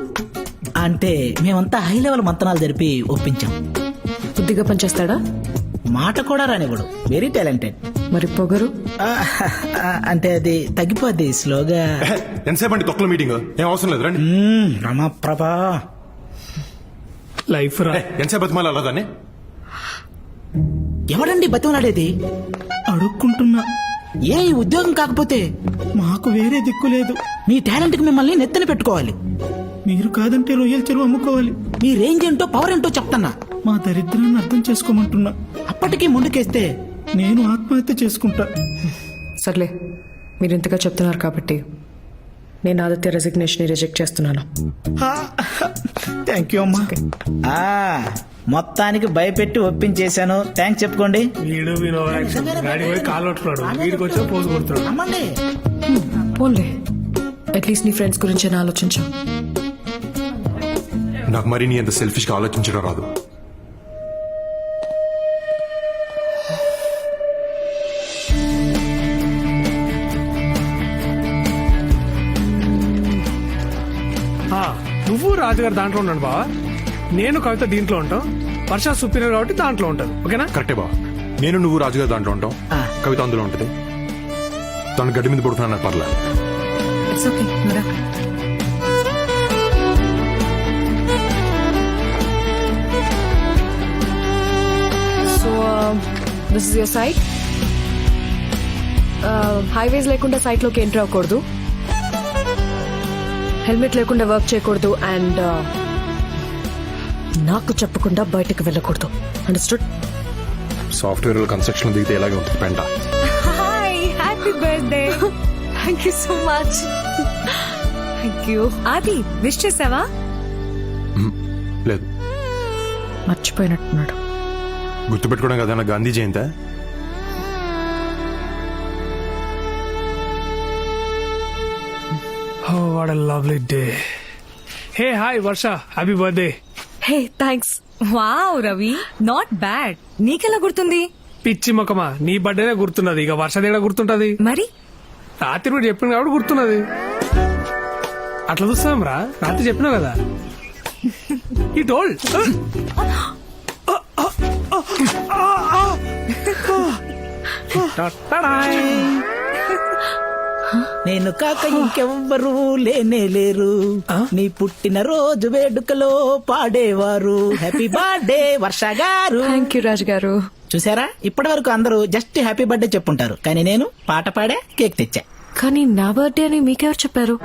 అంటే మేమంతా హై లెవెల్ మంతనాలు జరిపి ఒప్పించాం. బుద్ధిగా పనిచేస్తాడా? మాట కూడా రానివ్వడు, వెరీ టాలెంటెడ్. మరి పొగరు? అంటే అది తగ్గిపోద్ది స్లోగా. ఎంతసేపు అండి తొక్కల మీటింగ్? ఏం అవసరం లేదు, రండి. రమాప్రభా లైఫ్ రా. ఎంతసేపు బతిమాలి అలా దాన్ని? ఎవడండి బతిమలాడేది? అడుక్కుంటున్నా. ఏ ఈ ఉద్యోగం కాకపోతే మాకు వేరే దిక్కు లేదు. మీ టాలెంట్ కి మిమ్మల్ని నెత్తన పెట్టుకోవాలి. మీరు కాదంటే రొయ్యల చెరువు అమ్ముకోవాలి. మీ రేంజ్ ఏంటో పవర్ ఏంటో చెప్తున్నా. మా దరిద్రాన్ని అర్థం చేసుకోమంటున్నా. అప్పటికీ ముందుకేస్తే నేను ఆత్మహత్య చేసుకుంటా. సర్లే, మీరు ఇంతగా చెప్తున్నారు కాబట్టి నేను ఆదిత్య రెసిగ్నేషన్ రిజెక్ట్ చేస్తున్నాను. థ్యాంక్ యూ అమ్మా. మొత్తానికి భయపెట్టి ఒప్పించేశాను. థ్యాంక్స్ చెప్పుకోండి. వీడు గాడి పోయి కాలు పట్టుకున్నాడు, వీడికి వచ్చి పోజు కొడుతున్నాడు. అమ్మండి. పోన్లే, అట్లీస్ట్ నీ ఫ్రెండ్స్ గురించి ఆలోచించా. నాకు మరి నీ అంత సెల్ఫిష్ గా ఆలోచించడం రాదు. నువ్వు రాజుగారు దాంట్లో ఉన్నాడు బావా, నేను కవిత దీంట్లో ఉంటాం, వర్ష సుపీరియర్ కాబట్టి దాంట్లో ఉంటాను. ఓకేనా? కరెక్టే బావ. నేను నువ్వు రాజుగారు దాంట్లో ఉంటాం, కవిత అందులో ఉంటుంది. తను గడ్డి మీద పడుతున్నా నాకు పర్లేదు. ఇట్స్ ఓకే, మేరా. So this is your site. హైవేస్ లేకుండా సైట్ లోకి ఎంటర్ అవ్వకూడదు, హెల్మెట్ లేకుండా వర్క్ చేయకూడదు, అండ్ నాకు చెప్పకుండా బయటకు వెళ్ళకూడదు. అండర్స్టూడ్? సాఫ్ట్వేర్ కన్స్ట్రక్షన్ దిగితే ఎలాగే ఉంటుంది పెంట. Hi, happy birthday. Thank you so much. Thank you. ఆది, విష్ చేసావా? లేదు. మర్చిపోయినట్టున్నాడు. గుర్తుపెట్టుకోవడం కదా నా గాంధీ జయంతి. Oh, what a lovely day. Hey, hi, Varsha. Happy birthday. Hey, thanks. Wow Ravi, not bad. నీకెలా గుర్తుంది? పిచ్చి మొక్కమా, నీ బర్త్డేనే గుర్తున్నది, ఇక వర్షదేడా గుర్తుంటది? మరి రాత్రి కూడా చెప్పిన కాబట్టి గుర్తున్నది. అట్లా చూస్తాం రా, రాత్రి చెప్పినావు కదా. ఈ టోల్డ్ నేను కాక ఇంకెవ్వరూ లేనే లేరు, నీ పుట్టిన రోజు వేడుకలో పాడేవారు. హ్యాపీ బర్త్డే వర్ష గారు. థ్యాంక్ యూ రాజు గారు. చూసారా, ఇప్పటి వరకు అందరూ జస్ట్ హ్యాపీ బర్త్డే చెప్పుంటారు, కానీ నేను పాట పాడే కేక్ తెచ్చా. కానీ నా బర్త్డే అని మీకెవరు చెప్పారు?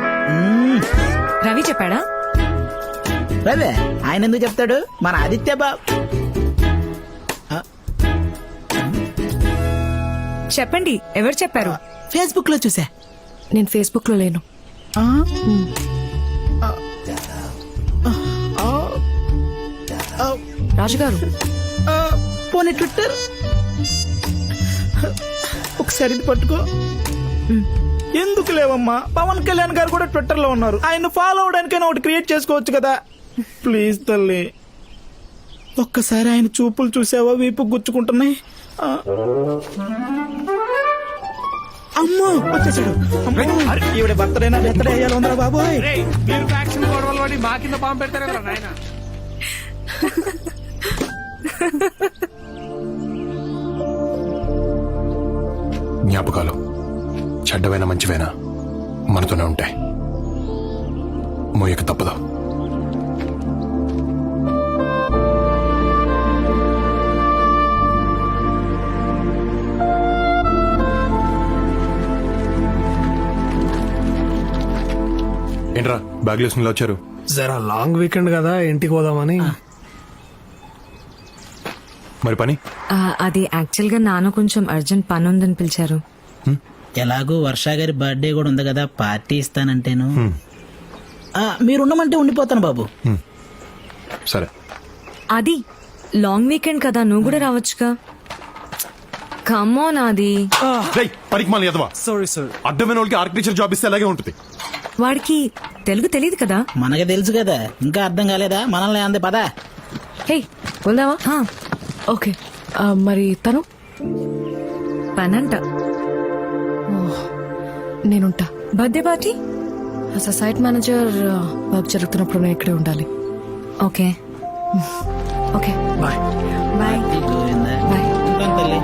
రవి చెప్పాడా? రవే, ఆయన ఎందుకు చెప్తాడు? మన ఆదిత్య బాబు. చెప్పండి, ఎవరు చెప్పారు? ఫేస్బుక్ లో చూసా. నేను ఫేస్బుక్ లో లేను. రాజుగారు, పోనీ ట్విట్టర్ ఒకసారి ఇది పట్టుకో. ఎందుకు లేవమ్మా, పవన్ కళ్యాణ్ గారు కూడా ట్విట్టర్ లో ఉన్నారు. ఆయన ఫాలో అవడానికైనా ఒకటి క్రియేట్ చేసుకోవచ్చు కదా. ప్లీజ్ తల్లి. ఒక్కసారి ఆయన చూపులు చూసావా వీపు గుచ్చుకుంటున్నాయి. ఆ. అమ్మో వచ్చేసాడు. ఈవిడ బర్త్డేనా బర్త్డే అయ్యాలి ఉందా బాబోయ్. రేయ్, మీరు ఫ్యాక్షన్ గొడవలు పడి మా కింద బాంబు పెడతారేమో నాయన. జ్ఞాపకాలు చెడ్డవైనా మంచివైనా మనతోనే ఉంటాయి. మోయక తప్పదు. ఏంట్రా బ్యాగ్ వేసుకుని వచ్చారు? జరా లాంగ్ వీకెండ్ కదా, ఇంటికి పోదామని. మరి పని అది యాక్చువల్ గా నాన్న కొంచెం అర్జెంట్ పని ఉందని పిలిచారు. ఎలాగో వర్ష గారి బర్త్డే కూడా ఉంది కదా, పార్టీ ఇస్తానంటేను. మీరుండమంటే ఉండిపోతాను బాబు. సరే. అది లాంగ్ వీకెండ్ కదా, నువ్వు కూడా రావచ్చుగా. కమోన్ అది. పనికి మాలి ఎదవా. Sorry, sir. అడ్డమైన వాళ్ళకి ఆర్కిటెక్చర్ జాబ్ ఇస్తే అలాగే ఉంటుంది. వాడికి తెలుగు తెలియదు కదా. మనకి తెలుసు కదా, ఇంకా అర్థం కాలేదా? మనల్ని అంది పదా. హే వెళ్దామా? ఓకే, మరి తను పనంట. నేనుంటా. Birthday party as a site manager work జరుగుతున్నప్పుడు నేను ఇక్కడే ఉండాలి. Okay okay bye. Bye. Bye. ఉంటాను తల్లి.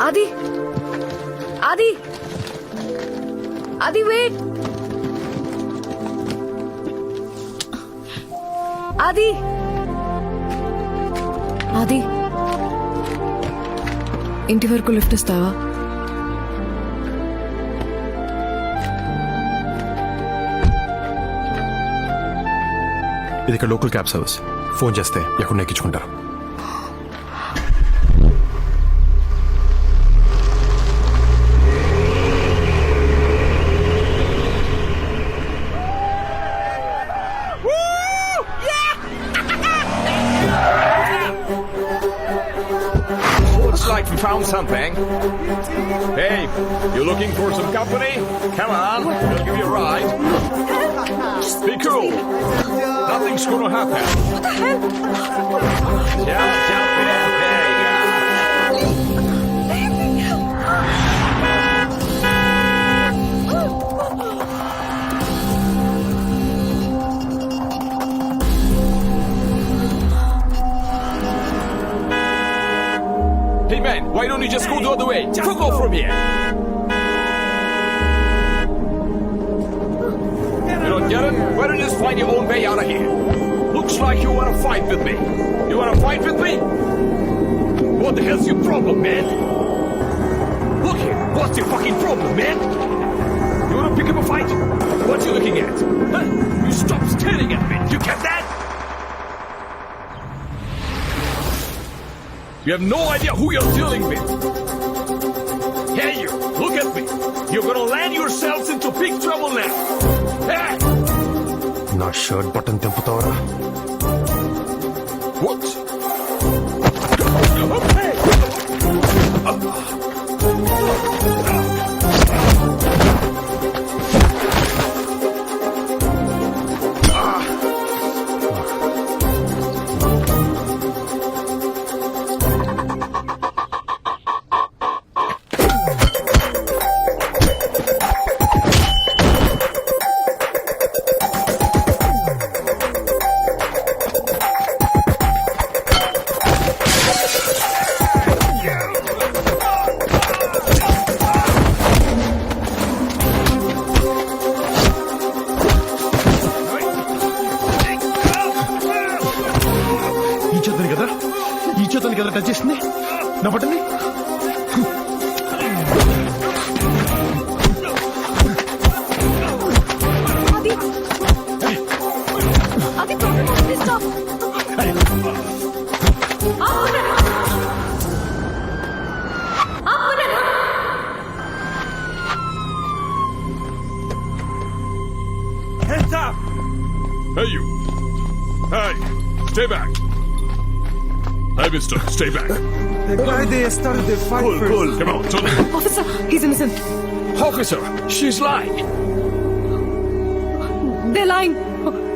అది అది అది వెయిట్. అది అది ఇంటి వరకు లిఫ్ట్ ఇస్తావా? ఇది ఇక్కడ లోకల్ క్యాబ్ సర్వీస్. ఫోన్ చేస్తే ఎక్కడ ఎక్కించుకుంటారు. Looks like we found something. Hey, you looking for some company? Come on, we'll give you a ride. Just be cool. Nothing's gonna happen. What the hell? Jump in. There you go. Hey man, why don't you just go the other way? Just go from here. You don't get it? Why don't you just find your own way out of here? Looks like you want to fight with me. You want to fight with me? What the hell's your problem, man? Look here, what's your fucking problem, man? You want to pick up a fight? What you looking at? Huh? You stop staring at me. You get that? You have no idea who you're dealing with. Hey, you, look at me. You're gonna land yourselves into big trouble now. Hey! నా shirt button తెంపుతావరా? What? ఈ చేతులకి కదా touch చేసింది నా బట్టని. Hey, you. Hey, stay back. Hey, mister, stay back. The guy they started the fight Cool, first. cool. Come on, turn it. Officer, he's innocent. Officer, she's lying. They're lying.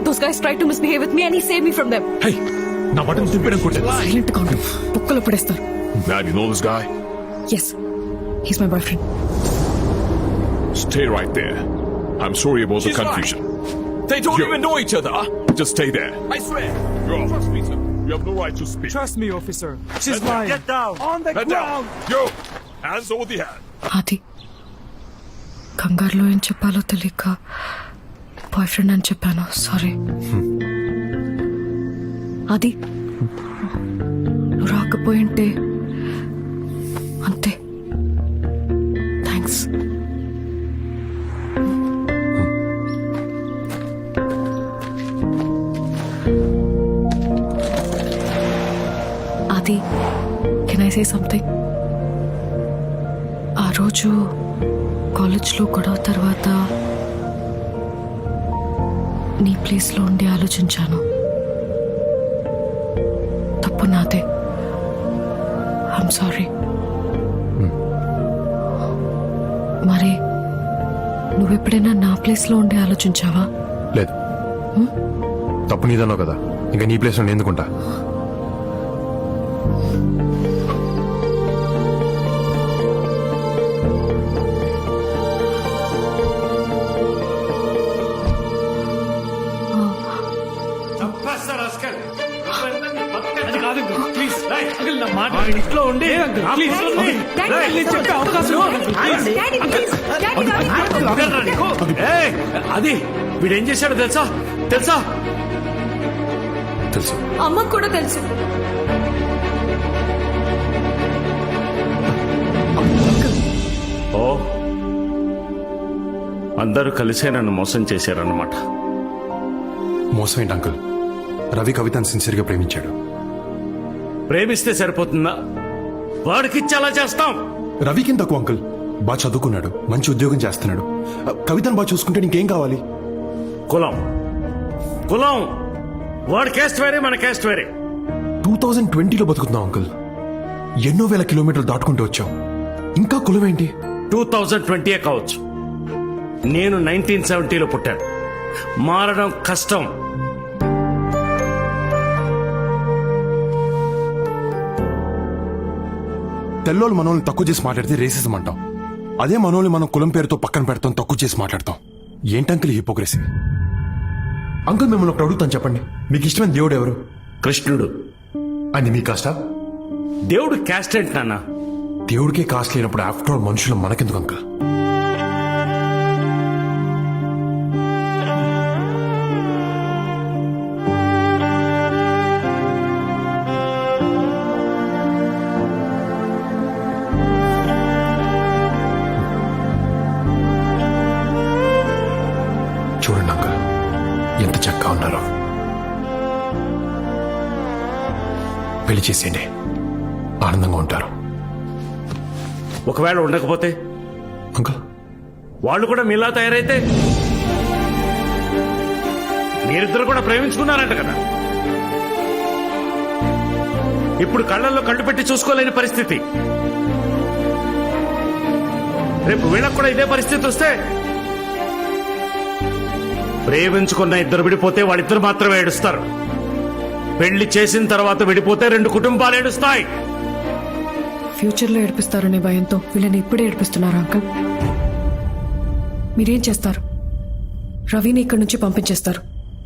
Those guys tried to misbehave with me and he saved me from them. Hey, నా button తిప్పడం కొట్టేది. Silent గా ఉండు. బుక్కలో పడేస్తారు. Man, you know this guy? Yes, he's my boyfriend. Stay right there. I'm sorry about the confusion. They don't even know each other. Just stay there. I swear. Trust me, sir. You have no right to speak. Trust me, officer. She's lying. Get down. On the Head down. ground. Yo, hands over the head. అది కంగారులో ఏం చెప్పాలో తెలియక boy friend అని చెప్పాను. Sorry. అది నువ్వు రాకపోయింటే అంతే. థ్యాంక్స్. అది కెన్ ఐ సే సంథింగ్? ఆ రోజు కాలేజ్లో గొడవ తర్వాత నీ ప్లేస్లో ఉండి ఆలోచించాను. తప్పు నాదే. I'm sorry. మరి నువ్వెప్పుడైనా నా ప్లేస్లో ఉండి ఆలోచించావా? లేదు, తప్పు నీదన్నావు కదా, ఇంకా నీ ప్లేస్లో నేను ఎందుకుంటా? అది కాదు అంకుల్, ప్లీజ్ అంకుల్, నా మాట ఇంట్లో ఉండి అంకుల్, ప్లీజ్ నేను చెప్పే అవకాశం ఇవ్వండి, ప్లీజ్. ఏయ్, అది వీడేం చేశాడో తెలుసా? తెలుసు. అమ్మకు కూడా తెలుసు. ఓ, అందరూ కలిసే నన్ను మోసం చేశారన్నమాట. మోసం ఏంటి అంకుల్? రవి కవితను సిన్సియర్గా ప్రేమించాడు. ప్రేమిస్తే సరిపోతుందా? వాడికిచ్చి అలా చేస్తాం. రవికి తక్కువ అంకుల్, బాగా చదువుకున్నాడు, మంచి ఉద్యోగం చేస్తున్నాడు. కవితను బాగా చూసుకుంటే నీకేం కావాలి? కులం వాడి క్యాస్ట్ వేరే, మన క్యాస్ట్ వేరే. 2020లో బతుకుతున్నాం అంకుల్. ఎన్నో వేల కిలోమీటర్లు దాటుకుంటూ వచ్చాం, ఇంకా కులం ఏంటి? 2020 కావచ్చు, నేను 1970లో పుట్టాను. మారడం కష్టం. తెల్లోళ్ళు మనోళ్ళని తక్కువ చేసి మాట్లాడితే రేసిజం అంటాం. అదే మనోళ్ళని మనం కులం పేరుతో పక్కన పెడతాం, తక్కువ చేసి మాట్లాడతాం. ఏంటంకుల్ హిపోక్రసీ? అంకుల్, మిమ్మల్ని ఒకటి అడుగుతాను, చెప్పండి, మీకు ఇష్టమైన దేవుడు ఎవరు? కృష్ణుడు. అని మీ కాస్టా? దేవుడు క్యాస్ట్ ఏంటి నాన్న? దేవుడికే కాస్ట్ లేనప్పుడు ఆఫ్టర్ ఆల్ మనుషులు మనకెందుకు అంకుల్? చూడండి అంకుల్, ఎంత చక్కగా ఉన్నారో. పెళ్లి చేసేయండి, ఆనందంగా ఉంటారు. ఒకవేళ ఉండకపోతే అంకుల్, వాళ్ళు కూడా మీలా తయారైతే? మీరిద్దరు కూడా ప్రేమించుకున్నారంట కదా, ఇప్పుడు కళ్ళల్లో కళ్ళు పెట్టి చూసుకోలేని పరిస్థితి. రేపు వీళ్ళకు కూడా ఇదే పరిస్థితి వస్తే, ప్రేమించుకున్న ఇద్దరు విడిపోతే వాళ్ళిద్దరు మాత్రమే ఏడుస్తారు. పెళ్లి చేసిన తర్వాత విడిపోతే 2 కుటుంబాలు ఏడుస్తాయి. ఫ్యూచర్లో ఏడిపిస్తారనే భయంతో వీళ్ళని ఇప్పుడే ఏడిపిస్తున్నారు అంకుల్. మీరేం చేస్తారు? రవిని ఇక్కడి నుంచి పంపించేస్తారు.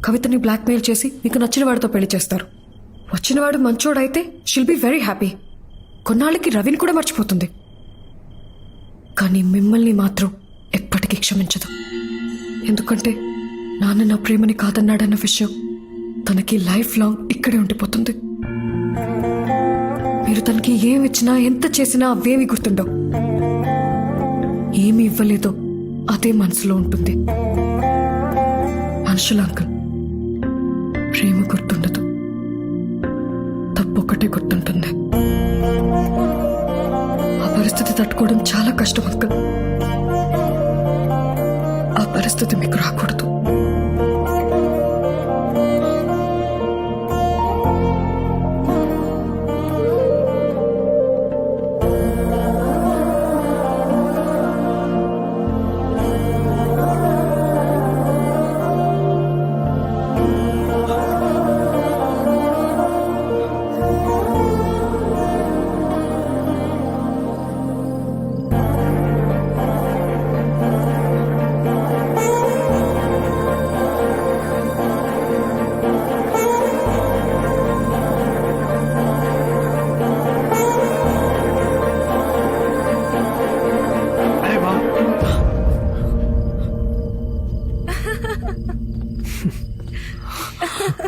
కవితని బ్లాక్మెయిల్ చేసి మీకు నచ్చిన వాడితో పెళ్లి చేస్తారు. వచ్చినవాడు మంచోడైతే షిల్ బి వెరీ హ్యాపీ. కొన్నాళ్ళకి రవిని కూడా మర్చిపోతుంది. కానీ మిమ్మల్ని మాత్రం ఎప్పటికీ క్షమించదు. ఎందుకంటే నాన్న నా ప్రేమని కాదన్నాడన్న విషయం తనకి లైఫ్ లాంగ్ ఇక్కడే ఉండిపోతుంది. మీరు తనకి ఏమి ఇచ్చినా, ఎంత చేసినా అవేమి గుర్తుండవు. ఏమి ఇవ్వలేదో అదే మనసులో ఉంటుంది. మనుషుల అంకుల్, ప్రేమ గుర్తుండదు, తప్పొక్కటే గుర్తుంటుంది. ఆ పరిస్థితి తట్టుకోవడం చాలా కష్టం అంకుల్. ఆ పరిస్థితి మీకు రాకూడదు.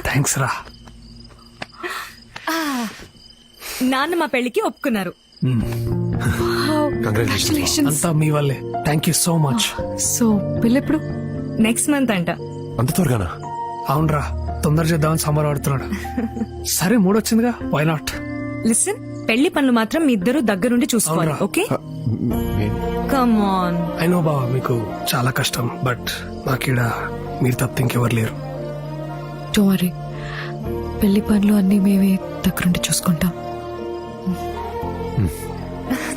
థ్యాంక్స్ రా. నాన్న మా పెళ్లికి ఒప్పుకున్నారు. కంగ్రాచులేషన్. అంతా మీ వల్లే. Thank you so much. So పెళ్ళెప్పుడు? నెక్స్ట్ మంత్ అంట. అంత త్వరగానా? అవునరా, తొందర చేద్దామని సంబరం పడుతున్నాడు. సరే, మూడొచ్చిందిగా, వై నాట్? లిసన్, పెళ్లి పనులు మాత్రం మీ ఇద్దరు దగ్గరుండి చూసుకోవాలి. అవునరా. Okay, come on. I know బావా, మీకు చాలా కష్టం, బట్ నాకీడ మీరు తప్ప ఇంకెవరు లేరు. డోంట్ వరీ, పెళ్లి పనులు అన్ని మేమే దగ్గరుండి చూసుకుంటాం.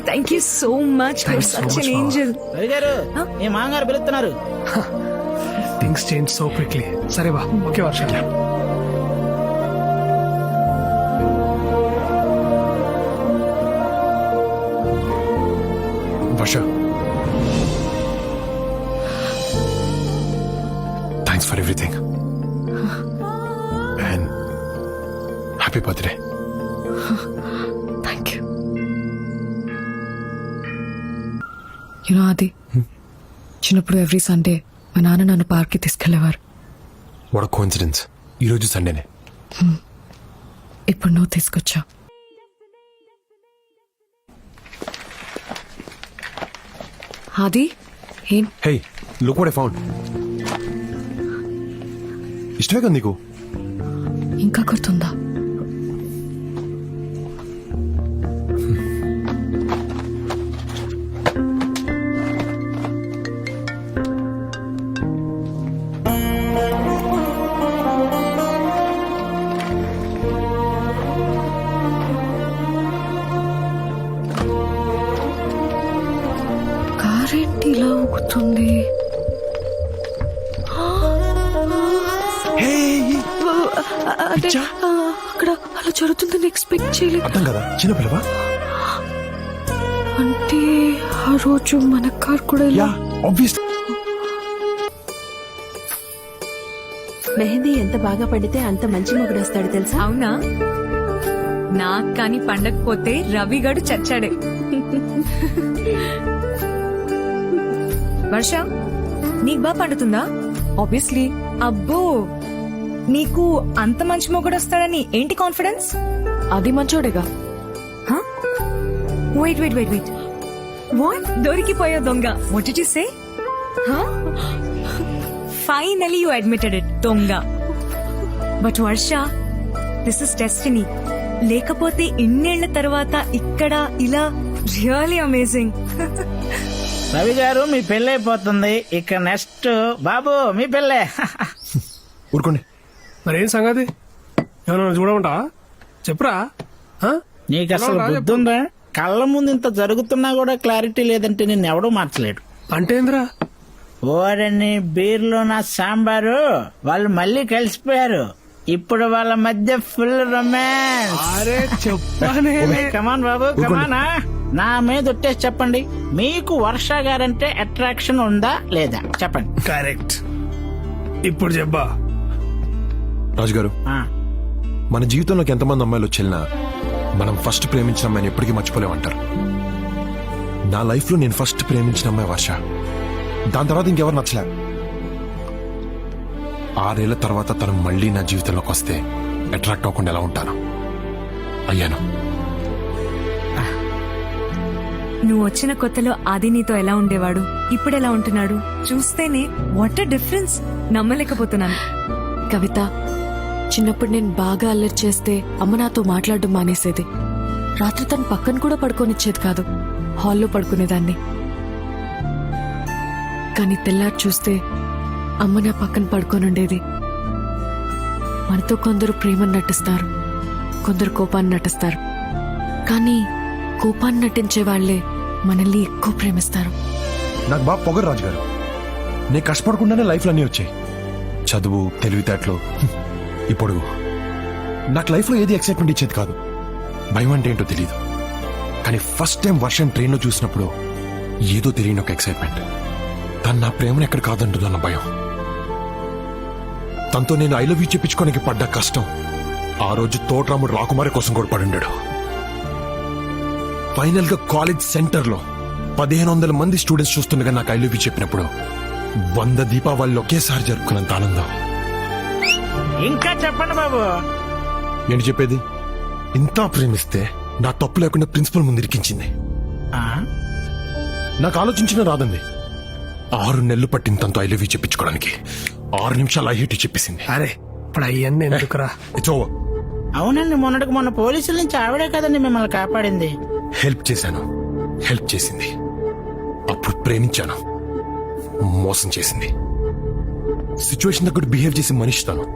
Thank you so much for Thanks so such much, N Angel. Ravi గారు, మీ మామగారు పిలుస్తున్నారు. Things change so quickly. సరే బా, okay Varsha. Varsha, thanks for everything and happy birthday. Thank you. You know అది చిన్నప్పుడు ఎవ్రీ సండే మా నాన్న నన్ను పార్క్కి తీసుకెళ్లేవారు. వాట్ కోఇన్సిడెన్స్, ఈరోజు సండేనే. ఇప్పుడు నువ్వు తీసుకొచ్చావు. అది ఏం? హే, లుక్ వాట్ ఐ ఫౌండ్. ఇష్టమే కదా నీకు? ఇంకా గుర్తుందా? కారేంటి ఇలా ఊగుతుంది? అక్కడ అలా జరుగుతుందని ఎక్స్పెక్ట్ చేయలేదు. అర్థం కదా, చిన్న పిల్లవా? అంటే ఆ రోజు మన కార్ కూడా ఇలా. ఆబ్వియస్. మెహందీ ఎంత బాగా పడితే అంత మంచి మొగుడొస్తాడు తెలుసా? అవునా? నాకు కానీ పండకపోతే రవి గడు చచ్చాడే. వర్ష, నీకు బాగా పండుతుందా? ఆబ్వియస్లీ. అబ్బో, నీకు అంత మంచి మొగుడు వస్తాడని ఏంటి కాన్ఫిడెన్స్? అది మంచోడేగా. Wait wait wait wait, what? దొరికిపోయా దొంగ. What did you say? Finally you admitted it, దొంగ. But Varsha, this is destiny. లేకపోతే ఇన్నేళ్ల తర్వాత ఇక్కడ ఇలా రియల్లీ అమేజింగ్. రవి గారు, మీ పెళ్ళి అయిపోతుంది. ఇక నెక్స్ట్ బాబు మీ పెళ్ళే. ఊరుకోండి. మరేం సంగతి? ఏమన్నా చూడమంటా? చెప్పురా. నీకు అసలు బుద్ధి ఉందా? కళ్ళ ముందు ఇంత జరుగుతున్నా కూడా క్లారిటీ లేదంటే నిన్ను ఎవడూ మార్చలేడు. అంటే ఏంద్రా? ఓరని బీర్లో నా సాంబారు. వాళ్ళు మళ్ళీ కలిసిపోయారు. ఇప్పుడు వాళ్ళ మధ్య ఫుల్ రొమాన్స్. అరే చెప్పానే. కమాన్ బాబు, కమానా. నా మీద ఒట్టేసి చెప్పండి, మీకు వర్ష గారంటే అట్రాక్షన్ ఉందా లేదా? చెప్పండి. కరెక్ట్. ఇప్పుడు చెప్పా. రాజు గారు, మన జీవితంలోకి ఎంతమంది అమ్మాయిలు వచ్చేనా మనం ఫస్ట్ ప్రేమించిన అమ్మాయిని ఎప్పటికీ మర్చిపోలేమంటారు. నా లైఫ్ లో నేను ఫస్ట్ ప్రేమించిన అమ్మాయి వర్ష. దాని తర్వాత ఇంకెవరు నచ్చలే. 6 ఏళ్ల తర్వాత తను మళ్ళీ నా జీవితంలోకి వస్తే అట్రాక్ట్ అవ్వకుండా ఎలా ఉంటాను? అయ్యాను. నువ్వు వచ్చిన కొత్తలో ఆది నీతో ఎలా ఉండేవాడు, ఇప్పుడు ఎలా ఉంటున్నాడు చూస్తేనే వాట్ ఎ డిఫరెన్స్. నమ్మలేకపోతున్నాను. కవిత, చిన్నప్పుడు నేను బాగా అల్లరి చేస్తే అమ్మ నాతో మాట్లాడడం మానేసేది. రాత్రి తను పక్కన కూడా పడుకోనిచ్చేది కాదు, హాల్లో పడుకునేదాన్ని. కానీ తెల్లారి చూస్తే అమ్మ నా పక్కన పడుకోనుండేది. మనతో కొందరు ప్రేమను నటిస్తారు, కొందరు కోపాన్ని నటిస్తారు. కానీ కోపాన్ని నటించే వాళ్లే మనల్ని ఎక్కువ ప్రేమిస్తారు. నాకు బాగా పొగరు రాజు గారు. నేను కష్టపడకుండానే లైఫ్లో అన్నీ వచ్చాయి. చదువు, తెలివితేటలు, ఇప్పుడు నాకు లైఫ్లో ఏది ఎక్సైట్మెంట్ ఇచ్చేది కాదు. భయం అంటే ఏంటో తెలియదు. కానీ ఫస్ట్ టైం వర్షం ట్రైన్లో చూసినప్పుడు ఏదో తెలియని ఒక ఎక్సైట్మెంట్. తను నా ప్రేమను ఎక్కడ కాదంటుందన్న భయం. తనతో నేను ఐ లవ్ యూ చెప్పించుకోనికి పడ్డ కష్టం ఆ రోజు తోటరాముడు రాకుమారి కోసం కూడా పడుండాడు. ఫైనల్ గా కాలేజ్ సెంటర్ లో 1500 మంది స్టూడెంట్స్ చూస్తుండగా నాకు ఐ లవ్ యూ చెప్పినప్పుడు 100 దీపావళిలో ఒకేసారి జరుపుకున్నంత ఆనందం ఇంకా చెప్పండి బాబు. ఏంటి చెప్పేది? ఇంత ప్రేమిస్తే నా తప్పు లేకుండా ప్రిన్సిపల్ ముందు ఇరికించింది. నాకు ఆలోచించిన రాదండి. 6 నెలలు పట్టింది తనతో ఐ లవ్ యూ చెప్పించుకోవడానికి. 6 నిమిషాలు ఐ హేట్ యూ చెప్పేసింది. అరే ఇప్పుడు అయ్యన్ని ఎందుకురా? It's over. అవునండి, మొన్నటికి మొన్న పోలీసుల నుంచి ఆవిడే కదండి మిమ్మల్ని కాపాడింది. హెల్ప్ చేశాను, హెల్ప్ చేసింది. అప్పుడు ప్రేమించాను, మోసం చేసింది. సిచ్యువేషన్ తగ్గట్టు బిహేవ్ చేసి మనిషి తను.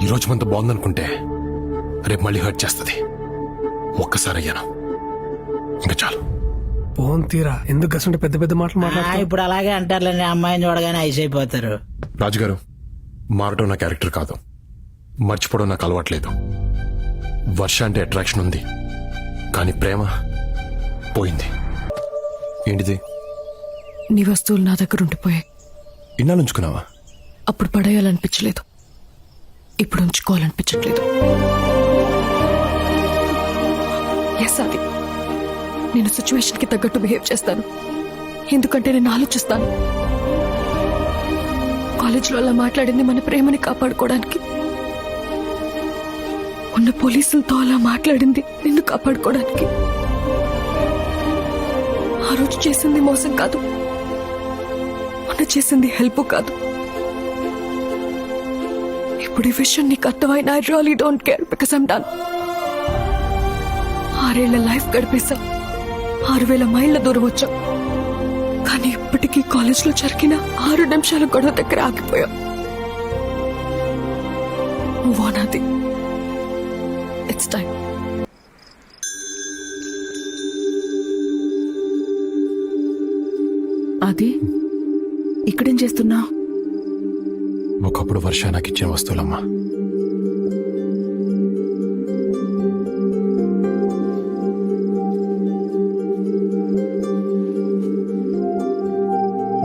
ఈ రోజు మనతో బాగుందనుకుంటే రేపు మళ్ళీ హర్ట్ చేస్తుంది. ఒక్కసారి అయ్యాను, ఇంకా చాలు. పోన్ తీరా, ఎందుకు గసంటే పెద్ద పెద్ద మాటలు మాట్లాడుతున్నా? ఇప్పుడు అలాగే అంటారులేండి, అమ్మాయిని చూడగానే ఐస్ అయిపోతారు. రాజుగారు, మారటం నా క్యారెక్టర్ కాదు, మర్చిపోవడం నాకు అలవాట్లేదు. వర్ష అంటే అట్రాక్షన్ ఉంది, కానీ ప్రేమ పోయింది. ఏంటిది? నీ వస్తువులు నా దగ్గర ఉండిపోయాయి. ఇన్నాళ్ళు ఉంచుకున్నావా? అప్పుడు పడేయాలనిపించలేదు, ఇప్పుడు ఉంచుకోవాలనిపించట్లేదు. ఎస్, అది నేను సిచ్యువేషన్ కి తగ్గట్టు బిహేవ్ చేస్తాను, ఎందుకంటే నేను ఆలోచిస్తాను. కాలేజీలో అలా మాట్లాడింది మన ప్రేమని కాపాడుకోవడానికి. ఉన్న పోలీసులతో అలా మాట్లాడింది నిన్ను కాపాడుకోవడానికి. ఆ రోజు చేసింది మోసం కాదు, మొన్న చేసింది హెల్ప్ కాదు. ఇప్పుడు ఈ విషయం నీకు అర్థమైన I really don't care because I'm done. 6 ఏళ్ల లైఫ్ గడిపేశా, 6000 మైళ్ళ దూరం వచ్చాం. కానీ ఇప్పటికీ కాలేజ్లో జరిగిన 6 నిమిషాల గొడవ దగ్గర ఆగిపోయాం. మూవ్ ఆన్ ఆది, ఇట్స్ టైం. అది ఇక్కడేం చేస్తున్నావు? ఒకప్పుడు వర్ష నాకు ఇచ్చిన వస్తువులమ్మా.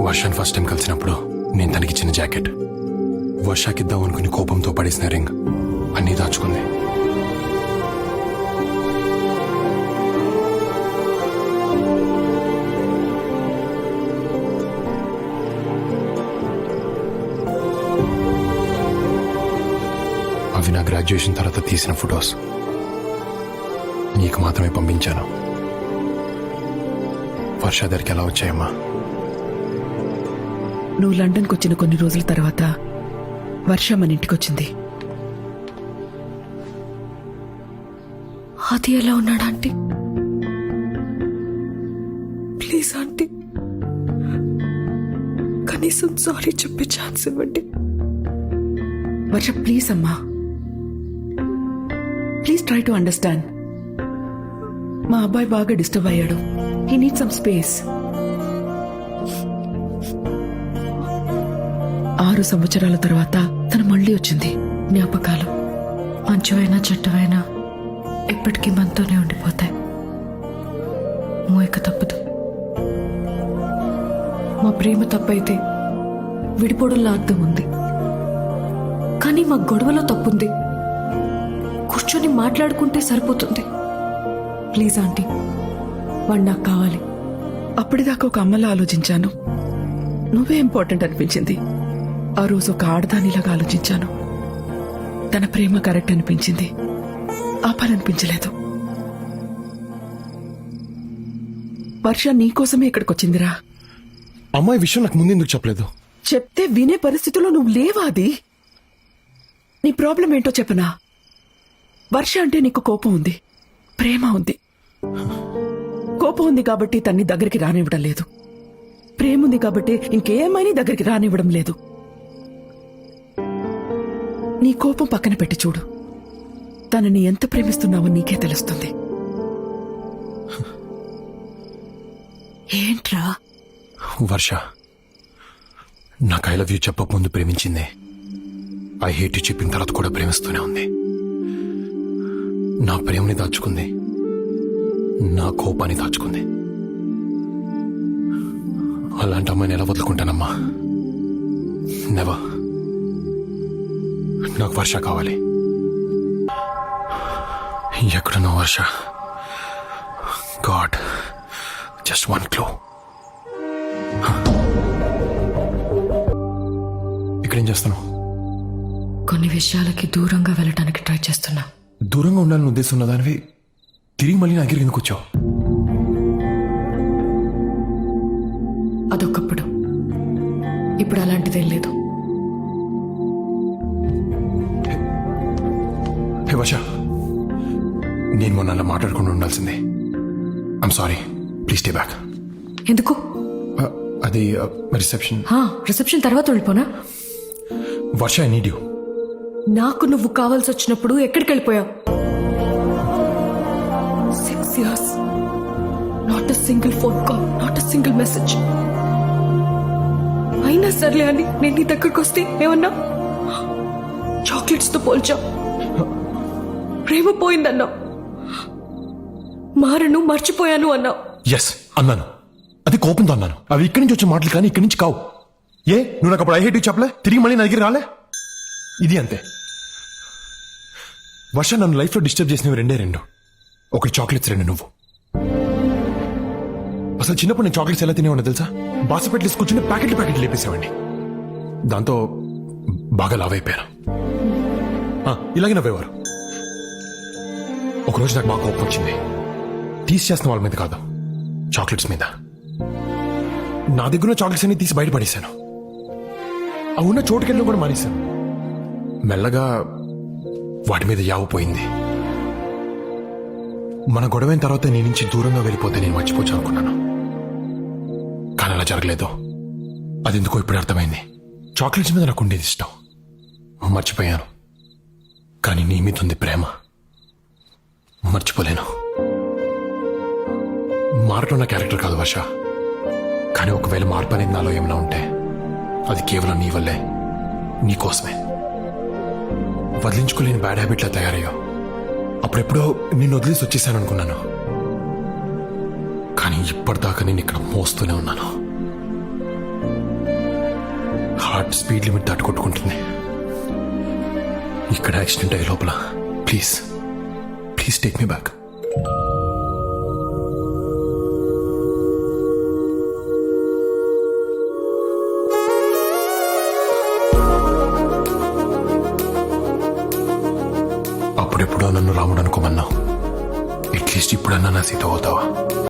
వర్షాన్ని ఫస్ట్ టైం కలిసినప్పుడు నేను తనకిచ్చిన జాకెట్, వర్షాకిద్దాం అనుకుని కోపంతో పడేసిన రింగ్ అన్నీ దాచుకుంది. అవి నా గ్రాడ్యుయేషన్ తర్వాత తీసిన ఫొటోస్. నీకు మాత్రమే పంపించాను. వర్ష దగ్గరికి ఎలా వచ్చాయమ్మా? నువ్వు లండన్కి వచ్చిన కొన్ని రోజుల తర్వాత వర్ష మన ఇంటికి వచ్చింది. అది ఎలా ఉన్నాడా ఆంటీ? ప్లీజ్ ఆంటీ, కనీసం సారీ చెప్పే ఛాన్స్ ఇవ్వండి. వర్ష ప్లీజ్ అమ్మా, ప్లీజ్ ట్రై టు అండర్స్టాండ్. మా అబ్బాయి బాగా డిస్టర్బ్ అయ్యాడు, హీ నీడ్ సమ్ స్పేస్. 6 సంవత్సరాల తర్వాత తను మళ్ళీ వచ్చింది. జ్ఞాపకాలు మంచివైనా చెడ్డవైనా ఎప్పటికీ మనతోనే ఉండిపోతాయి. మోయక తప్పదు. మా ప్రేమ తప్పైతే విడిపోవడంలో అర్థం ఉంది, కానీ మా గొడవలో తప్పుంది. కూర్చొని మాట్లాడుకుంటే సరిపోతుంది. ప్లీజ్ ఆంటీ, వాడు నాకు కావాలి. అప్పటిదాకా ఒక అమ్మలా ఆలోచించాను, నువ్వే ఇంపార్టెంట్ అనిపించింది. ఆ రోజు ఒక ఆడదానిలాగా ఆలోచించాను. తన ప్రేమ కరెక్ట్ అనిపించింది, ఆపాలనిపించలేదు. వర్ష నీకోసమే ఇక్కడికి వచ్చిందిరా. అమ్మాయి విషయం నాకు ముందెందుకు చెప్పలేదు? చెప్తే వినే పరిస్థితిలో నువ్వు లేవా? అది నీ ప్రాబ్లం ఏంటో చెప్పనా? వర్ష అంటే నీకు కోపం ఉంది, ప్రేమ ఉంది. కోపం ఉంది కాబట్టి తన్ని దగ్గరికి రానివ్వడం లేదు, ప్రేమ ఉంది కాబట్టి ఇంకేమైనా దగ్గరికి రానివ్వడం లేదు. నీ కోపం పక్కన పెట్టి చూడు, తనని ఎంత ప్రేమిస్తున్నావో నీకే తెలుస్తుంది. ఏంట్రా? వర్ష నాకు ఐ లవ్ యూ చెప్పక ముందు ప్రేమించింది, ఐ హేట్ యూ చెప్పిన తర్వాత కూడా ప్రేమిస్తూనే ఉంది. నా ప్రేమని దాచుకుంది, నా కోపాన్ని దాచుకుంది. అలాంటి అమ్మాయిని ఎలా వదులుకుంటానమ్మా? నెవర్. నాకు వర్ష కావాలి. ఎక్కడున్నా Varsha? God, just one clue. ఇక్కడేం చేస్తున్నావు? కొన్ని విషయాలకి దూరంగా వెళ్ళటానికి ట్రై చేస్తున్నా. దూరంగా ఉండాలని ఉద్దేశం ఉన్నదానివి తిరిగి మళ్ళీ నా దగ్గరికి ఎందుకు వచ్చావు? అదొకప్పుడు. ఇప్పుడు అలాంటిదేం లేదు. హే వర్ష, నేను మొన్న అలా మాట్లాడుకుంటూ ఉండాల్సిందే. I'm sorry, please stay back. ఎందుకు? అది రిసెప్షన్. రిసెప్షన్ తర్వాత వెళ్ళిపోనా? వర్ష, ఐ నీడ్ యూ. నాకు నువ్వు కావాల్సి వచ్చినప్పుడు ఎక్కడికి వెళ్ళిపోయావు? 6 years. Not a single phone call, not a single message. అయినా సర్లే అని నేను నీ దగ్గరకు వస్తే ఏమన్నా? చాక్లెట్స్ తో పోల్చా. ప్రేమ పోయిందన్నావు, మారను మర్చిపోయాను అన్నావు. ఎస్ అన్నాను, అది కోపంతో అన్నాను. అవి ఇక్కడి నుంచి వచ్చే మాటలు కానీ ఇక్కడి నుంచి కావు. ఏ నువ్వు నాకు అప్పుడు ఐ హేట్ యూ చెప్పలే, తిరిగి మళ్ళీ నా దగ్గర రాలే? ఇది అంతే. వర్ష, నన్ను లైఫ్లో డిస్టర్బ్ చేసినవి రెండు. ఒకటి చాక్లెట్స్, రెండు నువ్వు. అసలు చిన్నప్పుడు నేను చాక్లెట్స్ ఎలా తినేవాడిని తెలుసా? బాసపెట్లు కూర్చుని ప్యాకెట్లు లేపేసేవాడిని. దాంతో బాగా లావ్ అయిపోయాను. ఇలాగే నవ్వేవారు. ఒకరోజు నాకు బాగా కోపం వచ్చింది. చేస్తున్న వాళ్ళ మీద కాదు, చాక్లెట్స్ మీద. నా దగ్గర ఉన్న చాక్లెట్స్ అన్ని తీసి బయటపడేశాను. ఆ ఉన్న చోటుకెళ్ళి కూడా మానేశాను. మెల్లగా వాటి మీద యావపోయింది. మన గొడవైన తర్వాత నీ నుంచి దూరంగా వెళ్ళిపోతే నేను మర్చిపోవచ్చు అనుకున్నాను, కానీ అలా జరగలేదు. అది ఎందుకో ఇప్పుడు అర్థమైంది. చాక్లెట్స్ మీద నాకు ఉండేది ఇష్టం, మర్చిపోయాను. కానీ నీ మీద ఉంది ప్రేమ, మర్చిపోలేను. మారటం నా క్యారెక్టర్ కాదు వర్ష, కానీ ఒకవేళ మార్పు అనేది నాలో ఏమైనా ఉంటే అది కేవలం నీ వల్లే, నీకోసమే. వదిలించుకోలేని బ్యాడ్ హ్యాబిట్లా తయారయ్యో. అప్పుడెప్పుడో నిన్ను వదిలేసి వచ్చేసాను అనుకున్నాను, కానీ ఇప్పటిదాకా నేను ఇక్కడ మోస్తూనే ఉన్నాను. హార్ట్ స్పీడ్ లిమిట్ దాటుకొట్టుకుంటుంది. ఇక్కడ యాక్సిడెంట్ అయ్యే లోపల ప్లీజ్ టేక్ మీ బ్యాక్. అప్పుడెప్పుడో నన్ను రాముడు అనుకోమన్నావు, అట్లీస్ట్ ఇప్పుడన్నా నా సీత అవుతావా?